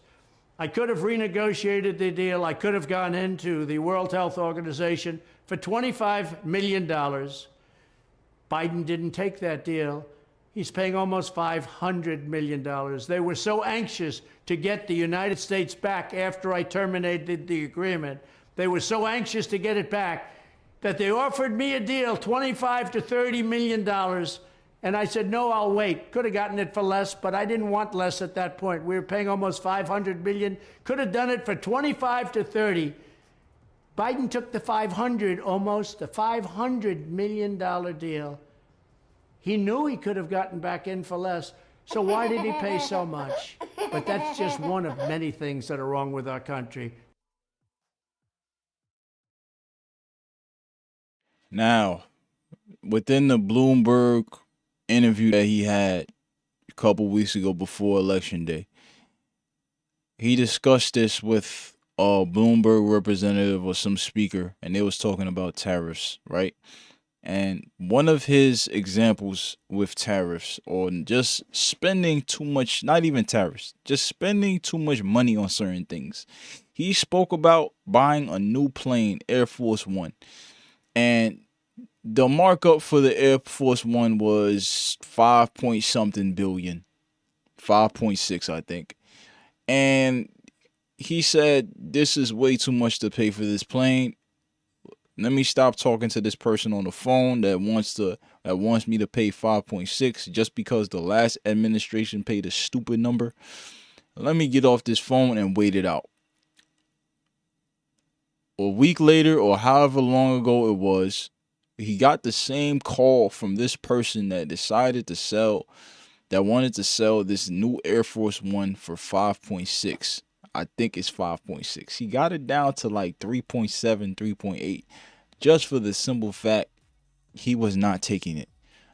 I could have renegotiated the deal. I could have gone into the World Health Organization for $25 million. Biden didn't take that deal. He's paying almost $500 million. They were so anxious to get the United States back after I terminated the agreement. They were so anxious to get it back that they offered me a deal, $25 to $30 million. And I said, no, I'll wait. Could have gotten it for less, but I didn't want less at that point. We were paying almost $500 million. Could have done it for 25 to 30. Biden took the almost the $500 million deal. He knew he could have gotten back in for less. So why did he pay so much? But that's just one of many things that are wrong with our country. Now, within the Bloomberg interview that he had a couple weeks ago before Election Day, he discussed this with a Bloomberg representative or some speaker, and they was talking about tariffs, right? And one of his examples with tariffs, or just spending too much, not even tariffs, just spending too much money on certain things. He spoke about buying a new plane, Air Force One. And the markup for the Air Force One was 5 point something billion, 5.6, I think. And he said, this is way too much to pay for this plane. Let me stop talking to this person on the phone that wants me to pay 5.6 just because the last administration paid a stupid number. Let me get off this phone and wait it out. A week later, or however long ago it was, he got the same call from this person that wanted to sell this new Air Force One for 5.6. I think it's 5.6. He got it down to like 3.7, 3.8, just for the simple fact he was not taking it.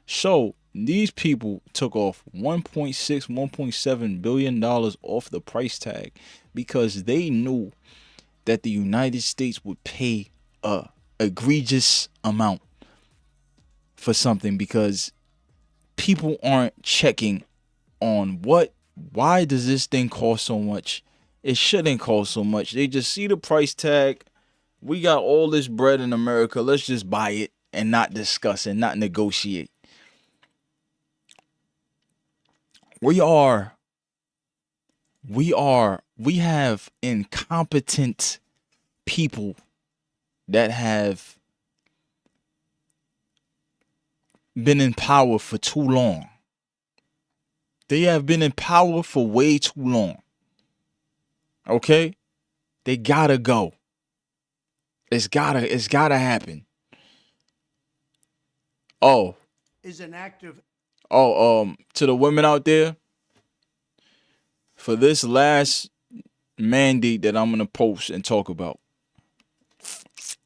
So these people took off 1.6, 1.7 billion dollars off the price tag because they knew that the United States would pay a egregious amount for something, because people aren't checking on why does this thing cost so much? It shouldn't cost so much. They just see the price tag. We got all this bread in America. Let's just buy it and not discuss and not negotiate. We have incompetent people that have been in power for too long. They have been in power for way too long. Okay? They gotta go. It's gotta happen. Oh, is an act of to the women out there, for this last mandate that I'm gonna post and talk about,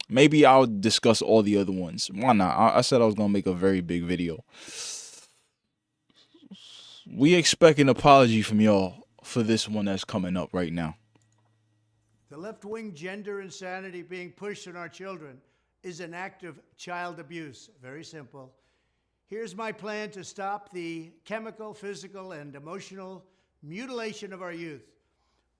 maybe I'll discuss all the other ones. Why not? I said I was gonna make a very big video. We expect an apology from y'all for this one that's coming up right now. the left-wing gender insanity being pushed on our children is an act of child abuse. Very simple. Here's my plan to stop the chemical, physical, and emotional mutilation of our youth.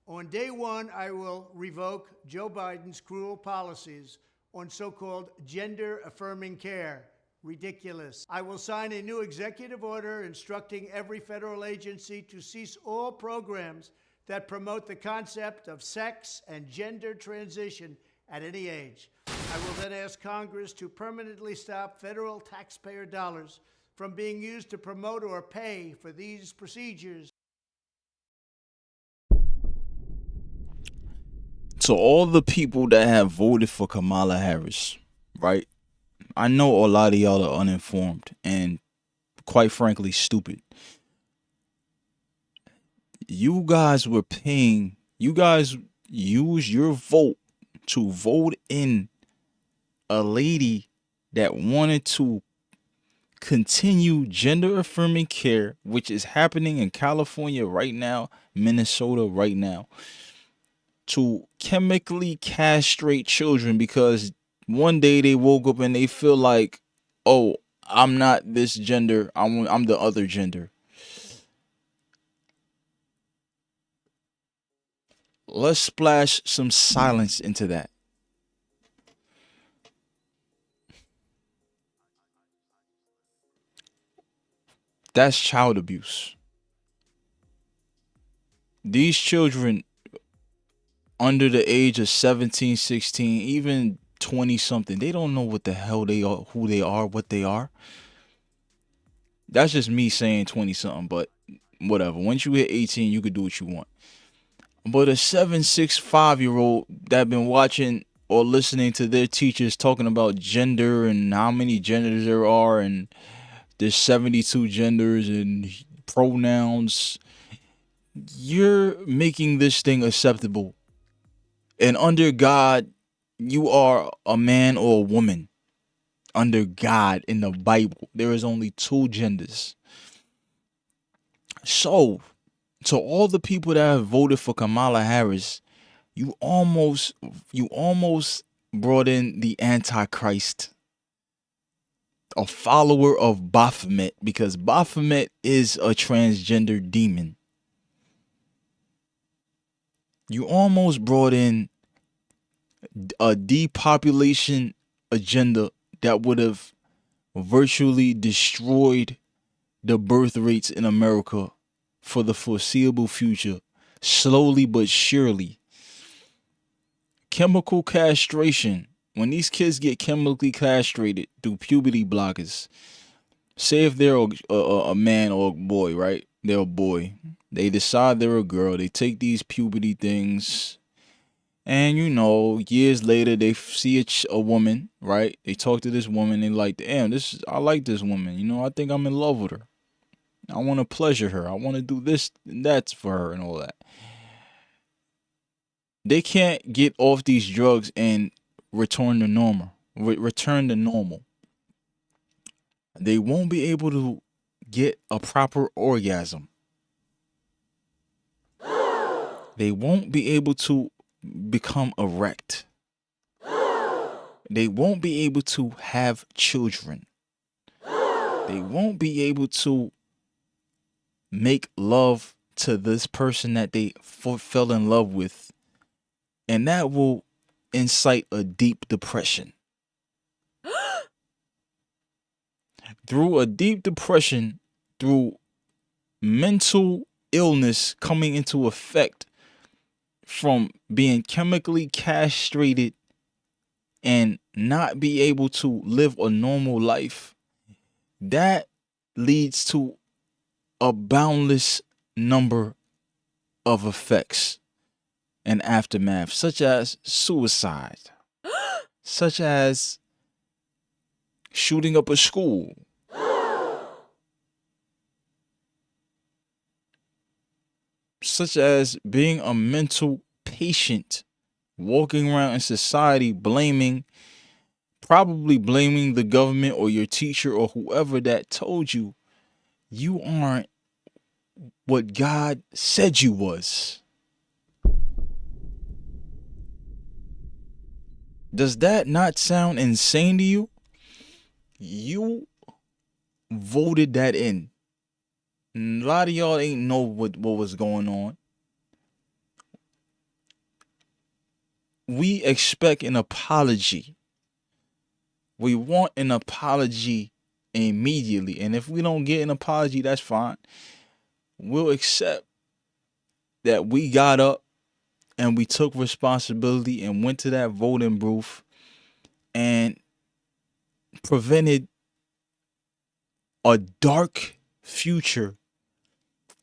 On day one, I will revoke Joe Biden's cruel policies on so-called gender-affirming care. Ridiculous. I will sign a new executive order instructing every federal agency to cease all programs that promote the concept of sex and gender transition at any age. I will then ask Congress to permanently stop federal taxpayer dollars from being used to promote or pay for these procedures. So all the people that have voted for Kamala Harris, right? I know a lot of y'all are uninformed and quite frankly stupid. You guys were paying, you guys use your vote to vote in a lady that wanted to continue gender affirming care, which is happening in California right now, Minnesota right now, to chemically castrate children because one day they woke up and they feel like, oh, I'm not this gender, I'm the other gender. Let's splash some silence into that. That's child abuse. These children under the age of 17, 16, even 20 something, they don't know what the hell they are, who they are, what they are. That's just me saying 20 something, but whatever. Once you hit 18, you could do what you want. But a 7, 6, 5 year old that been watching or listening to their teachers talking about gender and how many genders there are and there's 72 genders and pronouns, you're making this thing acceptable. And under God, you are a man or a woman. Under God in the Bible, there is only two genders. So, to all the people that have voted for Kamala Harris, you almost you almost brought in the Antichrist, a follower of Baphomet, because Baphomet is a transgender demon. You almost brought in a depopulation agenda that would have virtually destroyed the birth rates in America for the foreseeable future, slowly but surely. Chemical castration. When these kids get chemically castrated through puberty blockers, say if they're a man or a boy, right? They're a boy. They decide they're a girl. They take these puberty things, and years later they see a woman, right? They talk to this woman. They like, damn, I like this woman. I think I'm in love with her. I want to pleasure her. I want to do this and that for her and all that. They can't get off these drugs and return to normal. Return to normal. They won't be able to get a proper orgasm. They won't be able to become erect. They won't be able to have children. They won't be able to make love to this person that they fell in love with. And that will incite a deep depression. Through a deep depression, through mental illness coming into effect from being chemically castrated and not be able to live a normal life, that leads to a boundless number of effects. and aftermath, such as suicide, such as shooting up a school, such as being a mental patient, walking around in society probably blaming the government or your teacher or whoever that told you you aren't what God said you was. Does that not sound insane to you? You voted that in. A lot of y'all ain't know what was going on. We expect an apology. We want an apology immediately. And if we don't get an apology, that's fine. We'll accept that we got up and we took responsibility and went to that voting booth and prevented a dark future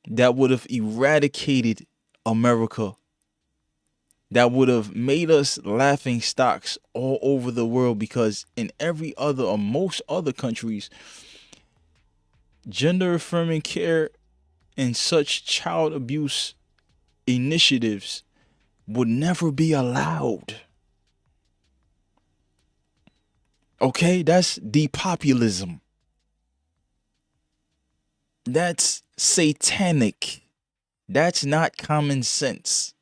that would have eradicated America, that would have made us laughing stocks all over the world, because in every other or most other countries, gender affirming care and such child abuse initiatives would never be allowed. Okay, that's depopulism. That's satanic. That's not common sense.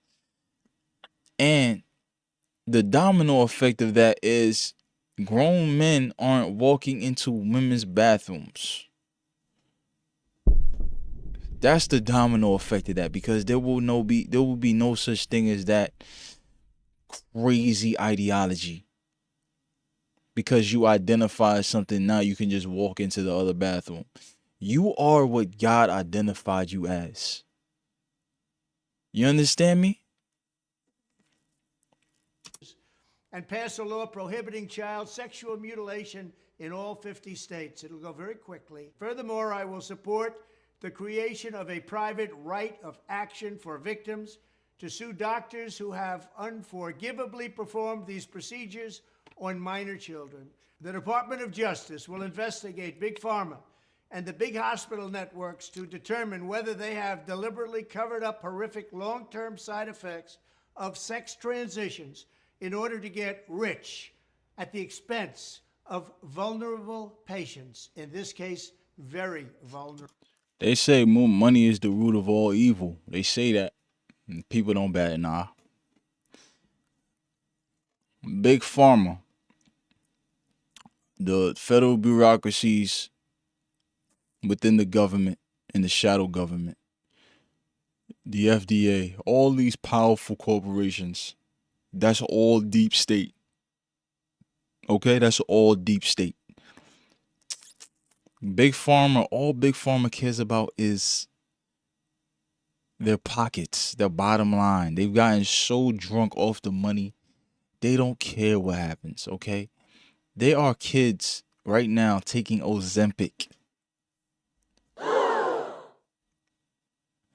And the domino effect of that is grown men aren't walking into women's bathrooms. That's the domino effect of that, because there will be no such thing as that crazy ideology. Because you identify as something, now you can just walk into the other bathroom. You are what God identified you as. You understand me? And pass a law prohibiting child sexual mutilation in all 50 states. It'll go very quickly. Furthermore, I will support the creation of a private right of action for victims to sue doctors who have unforgivably performed these procedures on minor children. The Department of Justice will investigate Big Pharma and the big hospital networks to determine whether they have deliberately covered up horrific long-term side effects of sex transitions in order to get rich at the expense of vulnerable patients, in this case, very vulnerable. They say money is the root of all evil. They say that. And people don't bat an eye. Big Pharma, the federal bureaucracies within the government and the shadow government, the FDA, all these powerful corporations, that's all deep state. Okay, that's all deep state. All Big Pharma cares about is their pockets, their bottom line. They've gotten so drunk off the money, they don't care what happens, okay? There are kids right now taking Ozempic.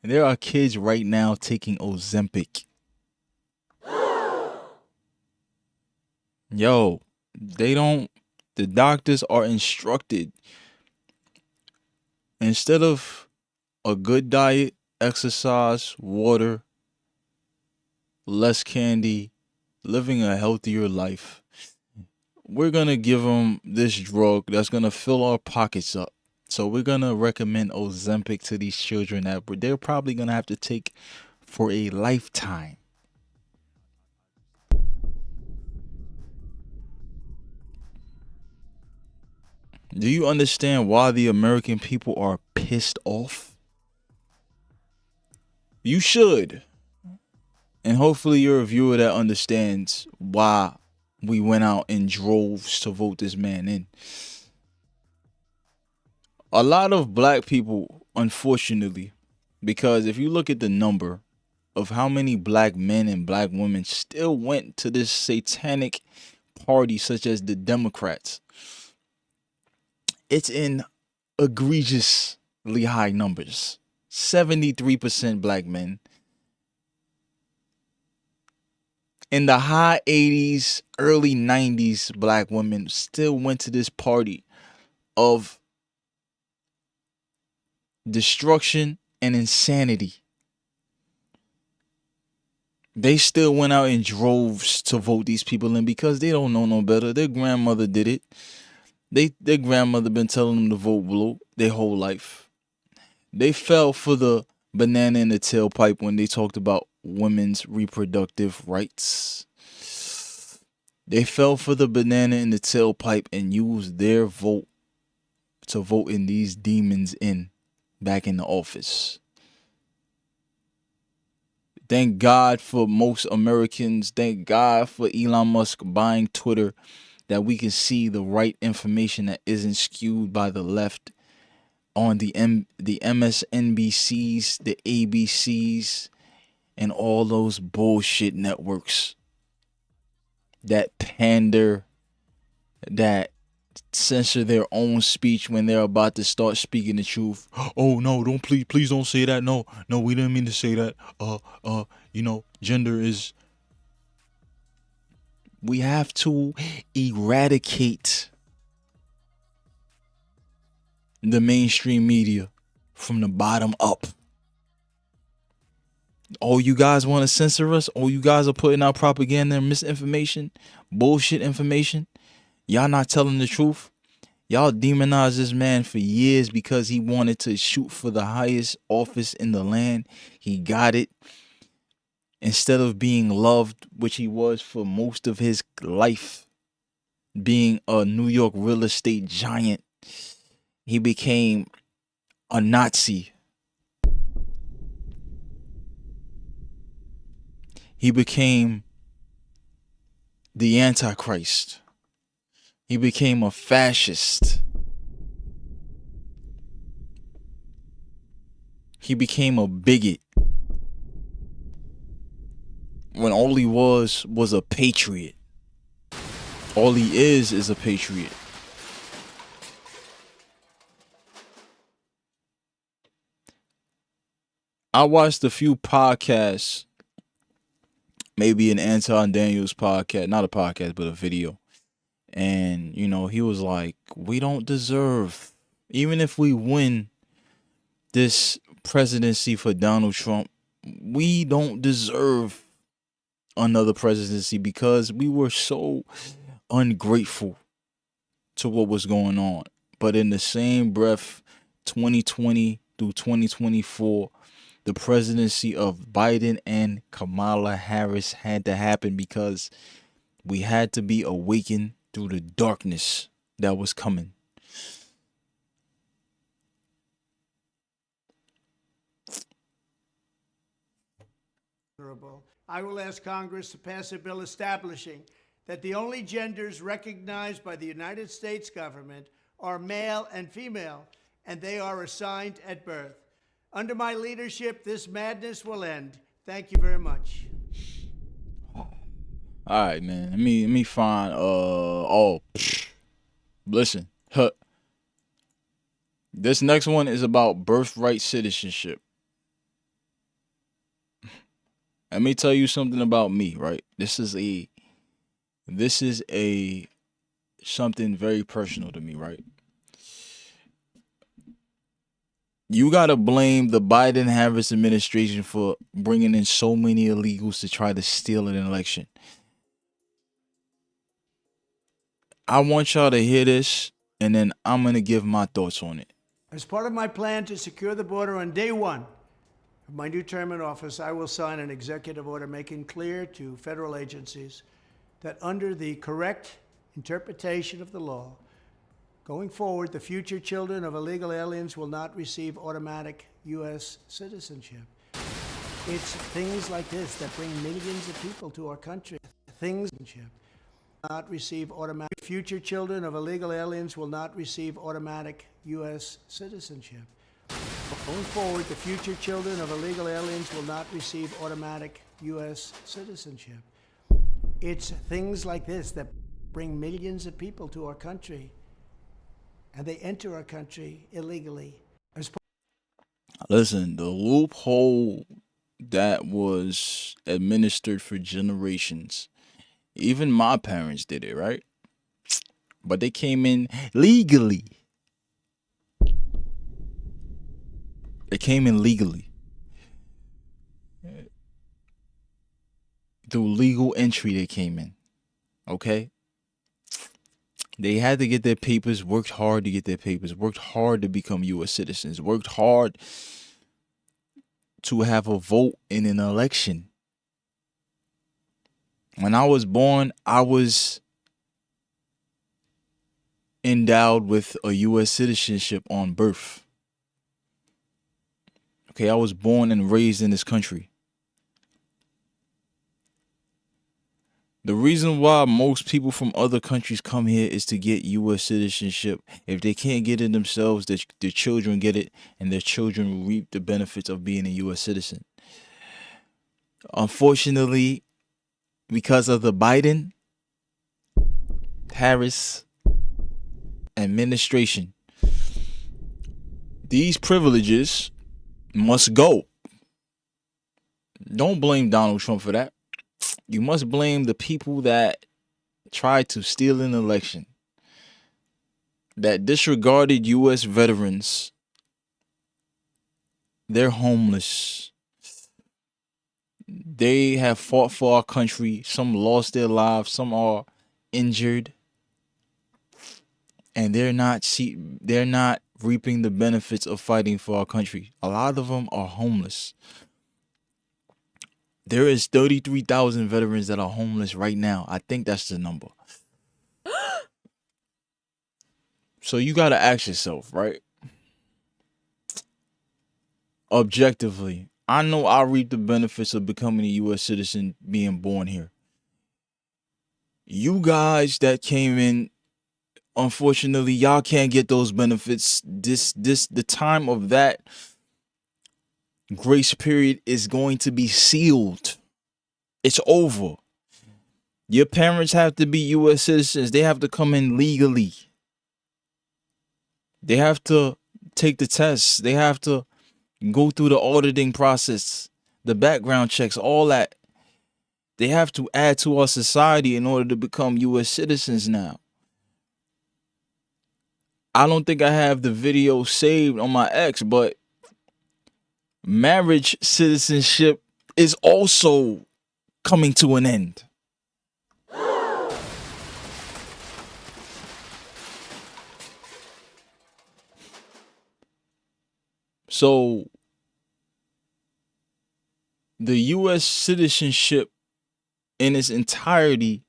There are kids right now taking Ozempic. Yo, the doctors are instructed, instead of a good diet, exercise, water, less candy, living a healthier life, we're going to give them this drug that's going to fill our pockets up. So we're going to recommend Ozempic to these children that they're probably going to have to take for a lifetime. Do you understand why the American people are pissed off? You should. And hopefully you're a viewer that understands why we went out in droves to vote this man in. A lot of black people, unfortunately, because if you look at the number of how many black men and black women still went to this satanic party such as the Democrats, it's in egregiously high numbers. 73% black men, In the high 80s, early 90s, black women still went to this party of destruction and insanity. They still went out in droves to vote these people in because they don't know no better. Their grandmother did it. Their grandmother been telling them to vote blue their whole life. They fell for the banana in the tailpipe when they talked about women's reproductive rights. They fell for the banana in the tailpipe and used their vote to vote in these demons in back in the office. Thank God for most Americans. Thank God for Elon Musk buying Twitter, that we can see the right information that isn't skewed by the left on the MSNBCs, the ABCs, and all those bullshit networks that pander, that censor their own speech when they're about to start speaking the truth. Oh no, don't please don't say that. No, we didn't mean to say that. Gender is. We have to eradicate the mainstream media from the bottom up. Oh, you guys want to censor us? Oh, you guys are putting out propaganda and misinformation, bullshit information. Y'all not telling the truth. Y'all demonized this man for years because he wanted to shoot for the highest office in the land. He got it. Instead of being loved, which he was for most of his life, being a New York real estate giant, he became a Nazi. He became the Antichrist. He became a fascist. He became a bigot. When all he was a patriot. All he is a patriot. I watched a few podcasts, maybe an Anton Daniels podcast, not a podcast, but a video. And, he was like, we don't deserve, even if we win this presidency for Donald Trump, we don't deserve another presidency because we were so ungrateful to what was going on. But in the same breath, 2020 through 2024, the presidency of Biden and Kamala Harris had to happen because we had to be awakened through the darkness that was coming. I will ask Congress to pass a bill establishing that the only genders recognized by the United States government are male and female, and they are assigned at birth. Under my leadership, this madness will end. Thank you very much. All right, man. Let me find. Listen. This next one is about birthright citizenship. Let me tell you something about me, right? This is a something very personal to me, right? You gotta blame the Biden-Harris administration for bringing in so many illegals to try to steal an election. I want y'all to hear this, and then I'm gonna give my thoughts on it. As part of my plan to secure the border on day one of my new term in office, I will sign an executive order making clear to federal agencies that under the correct interpretation of the law, going forward, the future children of illegal aliens will not receive automatic U.S. citizenship. It's things like this that bring millions of people to our country. Things not receive automatic. Future children of illegal aliens will not receive automatic U.S. citizenship. Going forward, the future children of illegal aliens will not receive automatic U.S. citizenship. It's things like this that bring millions of people to our country, and they enter our country illegally. Listen, the loophole that was administered for generations. Even my parents did it, right? But they came in legally. They came in legally. Through legal entry, they came in. Okay? They had to get their papers, worked hard to get their papers, worked hard to become U.S. citizens, worked hard to have a vote in an election. When I was born, I was endowed with a U.S. citizenship on birth. Okay, I was born and raised in this country. The reason why most people from other countries come here is to get U.S. citizenship. If they can't get it themselves, their children get it, and their children will reap the benefits of being a U.S. citizen. Unfortunately, because of the Biden Harris administration, these privileges must go. Don't blame Donald Trump for that. You must blame the people that tried to steal an election, that disregarded U.S. veterans. They're homeless. They have fought for our country. Some lost their lives. Some are injured, and they're not reaping the benefits of fighting for our country. A lot of them are homeless. There is 33,000 veterans that are homeless right now. I think that's the number. So you got to ask yourself, right? Objectively, I know I reap the benefits of becoming a U.S. citizen, being born here. You guys that came in, unfortunately, y'all can't get those benefits. The time of that grace period is going to be sealed. It's over. Your parents have to be U.S. citizens. They have to come in legally. They have to take the tests. They have to go through the auditing process, the background checks, all that. They have to add to our society in order to become U.S. citizens now. I don't think I have the video saved on my X, but marriage citizenship is also coming to an end. So the U.S. citizenship in its entirety,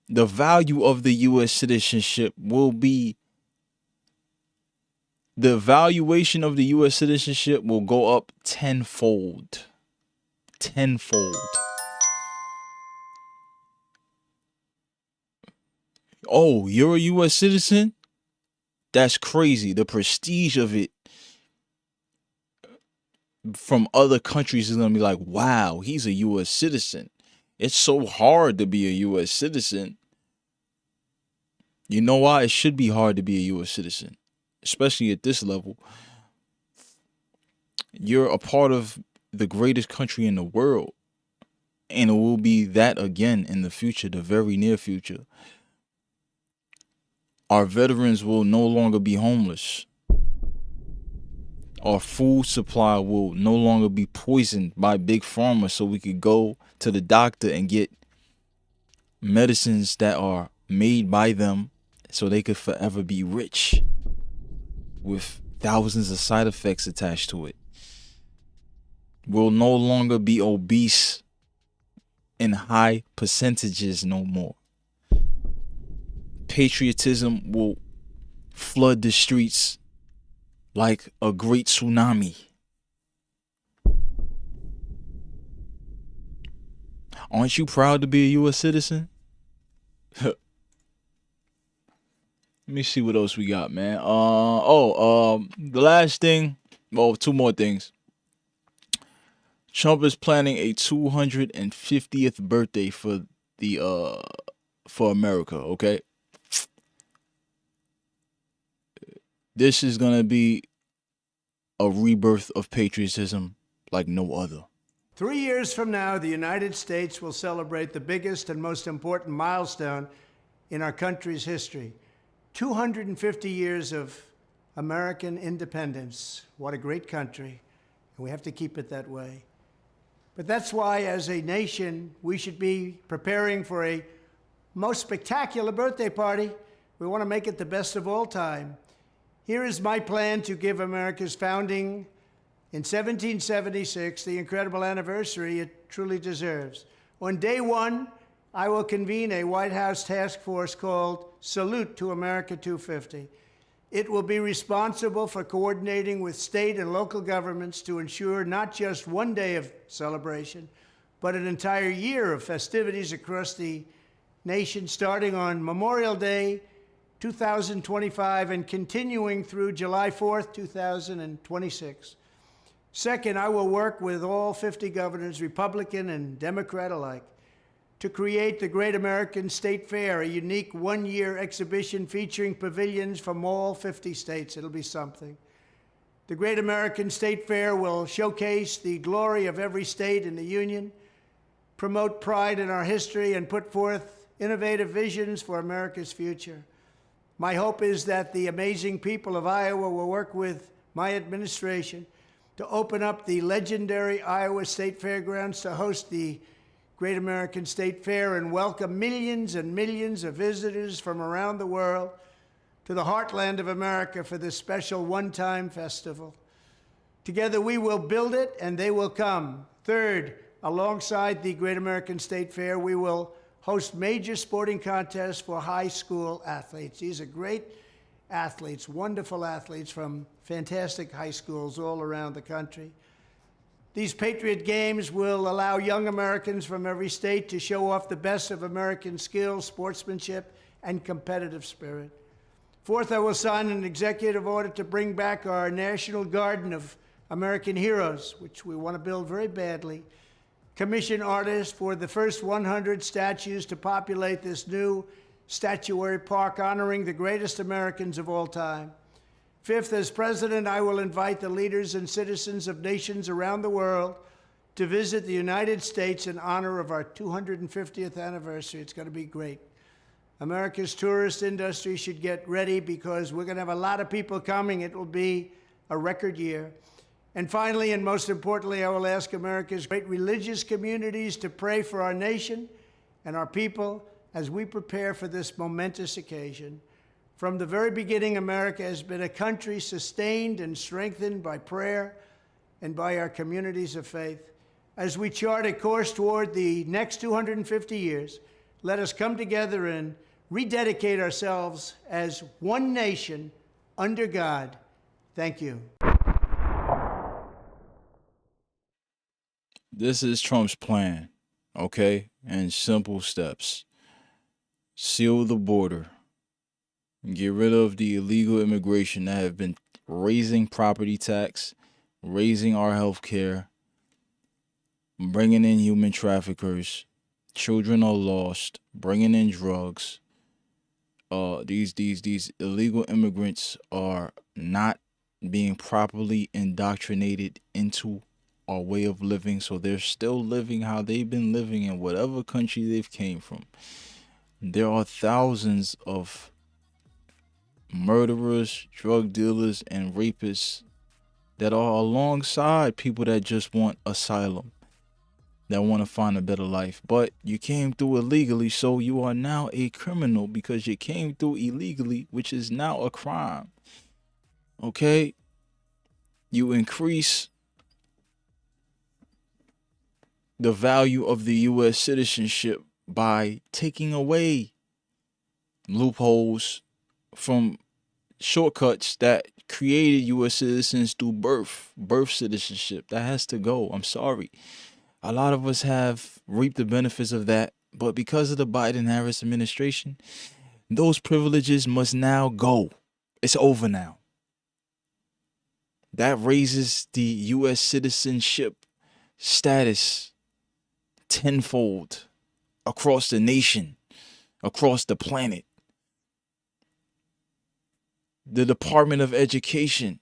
the value of the U.S. citizenship will be, the valuation of the U.S. citizenship will go up tenfold. Tenfold. Oh, you're a U.S. citizen? That's crazy. The prestige of it from other countries is going to be like, wow, he's a U.S. citizen. It's so hard to be a U.S. citizen. You know why? It should be hard to be a U.S. citizen, especially at this level. You're a part of the greatest country in the world, and it will be that again in the future, the very near future. Our veterans will no longer be homeless. Our food supply will no longer be poisoned by big pharma, so we could go to the doctor and get medicines that are made by them so they could forever be rich with thousands of side effects attached to it. We'll no longer be obese in high percentages no more. Patriotism will flood the streets like a great tsunami. Aren't you proud to be a U.S. citizen? Let me see what else we got, man. The last thing, well, two more things. Trump is planning a 250th birthday for for America, okay? This is gonna be a rebirth of patriotism, like no other. 3 years from now, the United States will celebrate the biggest and most important milestone in our country's history. 250 years of American independence. What a great country. And we have to keep it that way. But that's why, as a nation, we should be preparing for a most spectacular birthday party. We want to make it the best of all time. Here is my plan to give America's founding in 1776 the incredible anniversary it truly deserves. On day one, I will convene a White House task force called Salute to America 250. It will be responsible for coordinating with state and local governments to ensure not just one day of celebration, but an entire year of festivities across the nation, starting on Memorial Day 2025 and continuing through July 4th, 2026. Second, I will work with all 50 governors, Republican and Democrat alike, to create the Great American State Fair, a unique one-year exhibition featuring pavilions from all 50 states. It'll be something. The Great American State Fair will showcase the glory of every state in the Union, promote pride in our history, and put forth innovative visions for America's future. My hope is that the amazing people of Iowa will work with my administration to open up the legendary Iowa State Fairgrounds to host the Great American State Fair and welcome millions and millions of visitors from around the world to the heartland of America for this special one-time festival. Together we will build it and they will come. Third, alongside the Great American State Fair, we will host major sporting contests for high school athletes. These are great athletes, wonderful athletes from fantastic high schools all around the country. These Patriot Games will allow young Americans from every state to show off the best of American skills, sportsmanship, and competitive spirit. Fourth, I will sign an executive order to bring back our National Garden of American Heroes, which we want to build very badly. Commission artists for the first 100 statues to populate this new statuary park honoring the greatest Americans of all time. Fifth, as president, I will invite the leaders and citizens of nations around the world to visit the United States in honor of our 250th anniversary. It's going to be great. America's tourist industry should get ready because we're going to have a lot of people coming. It will be a record year. And finally, and most importantly, I will ask America's great religious communities to pray for our nation and our people as we prepare for this momentous occasion. From the very beginning, America has been a country sustained and strengthened by prayer and by our communities of faith. As we chart a course toward the next 250 years, let us come together and rededicate ourselves as one nation under God. Thank you. This is Trump's plan, okay? And simple steps. Seal the border. Get rid of the illegal immigration that have been raising property tax, raising our health care, bringing in human traffickers. Children are lost, bringing in drugs. These illegal immigrants are not being properly indoctrinated into our way of living, so they're still living how they've been living in whatever country they've came from. There are thousands of murderers, drug dealers, and rapists that are alongside people that just want asylum, that want to find a better life. But you came through illegally, so you are now a criminal because you came through illegally, which is now a crime. Okay? You increase the value of the U.S. citizenship by taking away loopholes from shortcuts that created U.S. citizens through birth citizenship. That has to go. I'm sorry. A lot of us have reaped the benefits of that, but because of the Biden-Harris administration, those privileges must now go. It's over now. That raises the U.S. citizenship status tenfold across the nation, across the planet. The Department of Education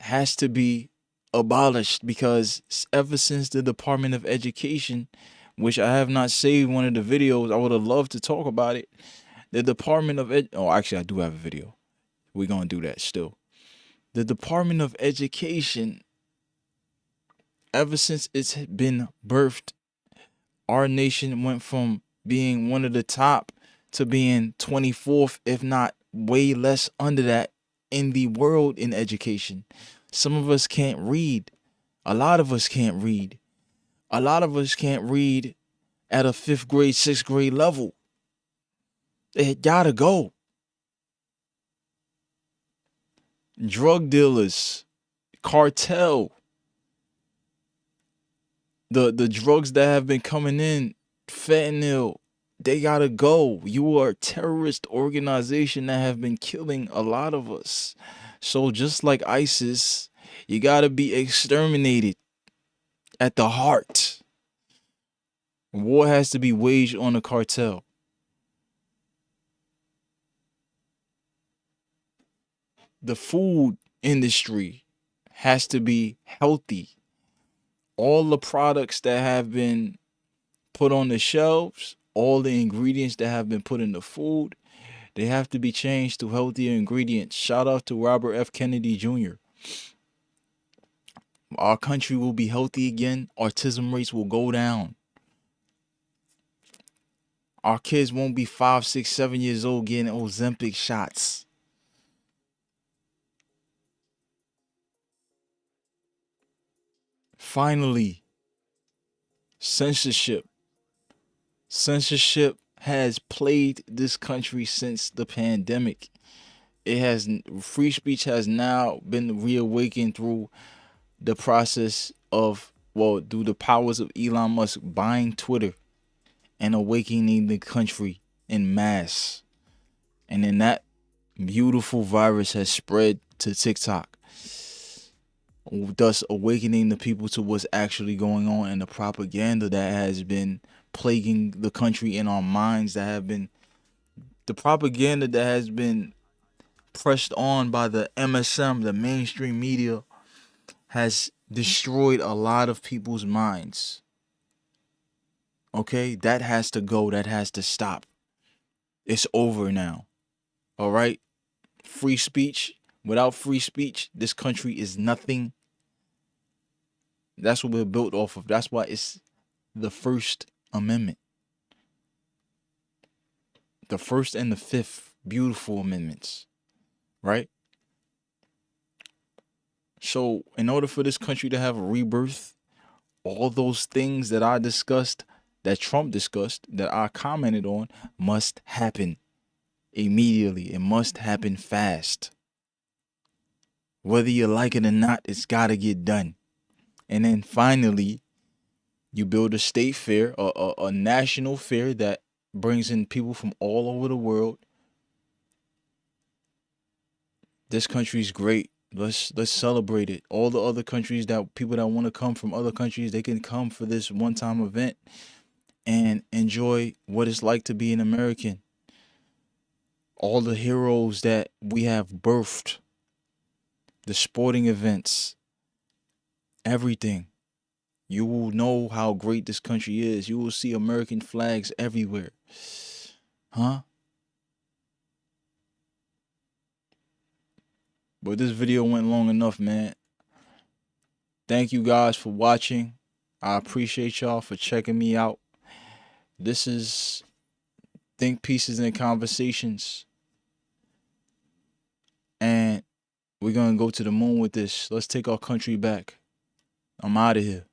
has to be abolished, because ever since the Department of Education, which I have not saved one of the videos, I would have loved to talk about it. The Department of oh, actually, I do have a video. We're gonna do that still. The Department of Education, ever since it's been birthed, our nation went from being one of the top to being 24th, if not way less under that, in the world in education. Some of us can't read. A lot of us can't read. A lot of us can't read at a 5th grade, 6th grade level. It gotta go. Drug dealers, cartel, the drugs that have been coming in, fentanyl, they gotta go. You are a terrorist organization that have been killing a lot of us. So just like ISIS, you gotta be exterminated at the heart. War has to be waged on the cartel. The food industry has to be healthy. All the products that have been put on the shelves, all the ingredients that have been put in the food, they have to be changed to healthier ingredients. Shout out to Robert F. Kennedy Jr. Our country will be healthy again. Autism rates will go down. Our kids won't be 5, 6, 7 years old getting Ozempic shots. Finally, censorship. Censorship has plagued this country since the pandemic. Free speech has now been reawakened through the process of, well, through the powers of Elon Musk buying Twitter and awakening the country in mass. And then that beautiful virus has spread to TikTok, thus awakening the people to what's actually going on, and the propaganda that has been plaguing the country in our minds, the propaganda that has been pressed on by the MSM, the mainstream media, has destroyed a lot of people's minds. Okay, that has to go. That has to stop. It's over now. All right? Free speech. Without free speech, this country is nothing. That's what we're built off of. That's why it's the First Amendment. The First and the Fifth beautiful amendments. Right? So, in order for this country to have a rebirth, all those things that I discussed, that Trump discussed, that I commented on, must happen immediately. It must happen fast. Whether you like it or not, it's got to get done. And then finally, you build a state fair, a national fair that brings in people from all over the world. This country's great. Let's celebrate it. All the other countries, that people that want to come from other countries, they can come for this one-time event and enjoy what it's like to be an American. All the heroes that we have birthed, the sporting events, everything. You will know how great this country is. You will see American flags everywhere. Huh? But this video went long enough, man. Thank you guys for watching. I appreciate y'all for checking me out. This is Think Pieces and Conversations. And we're going to go to the moon with this. Let's take our country back. I'm out of here.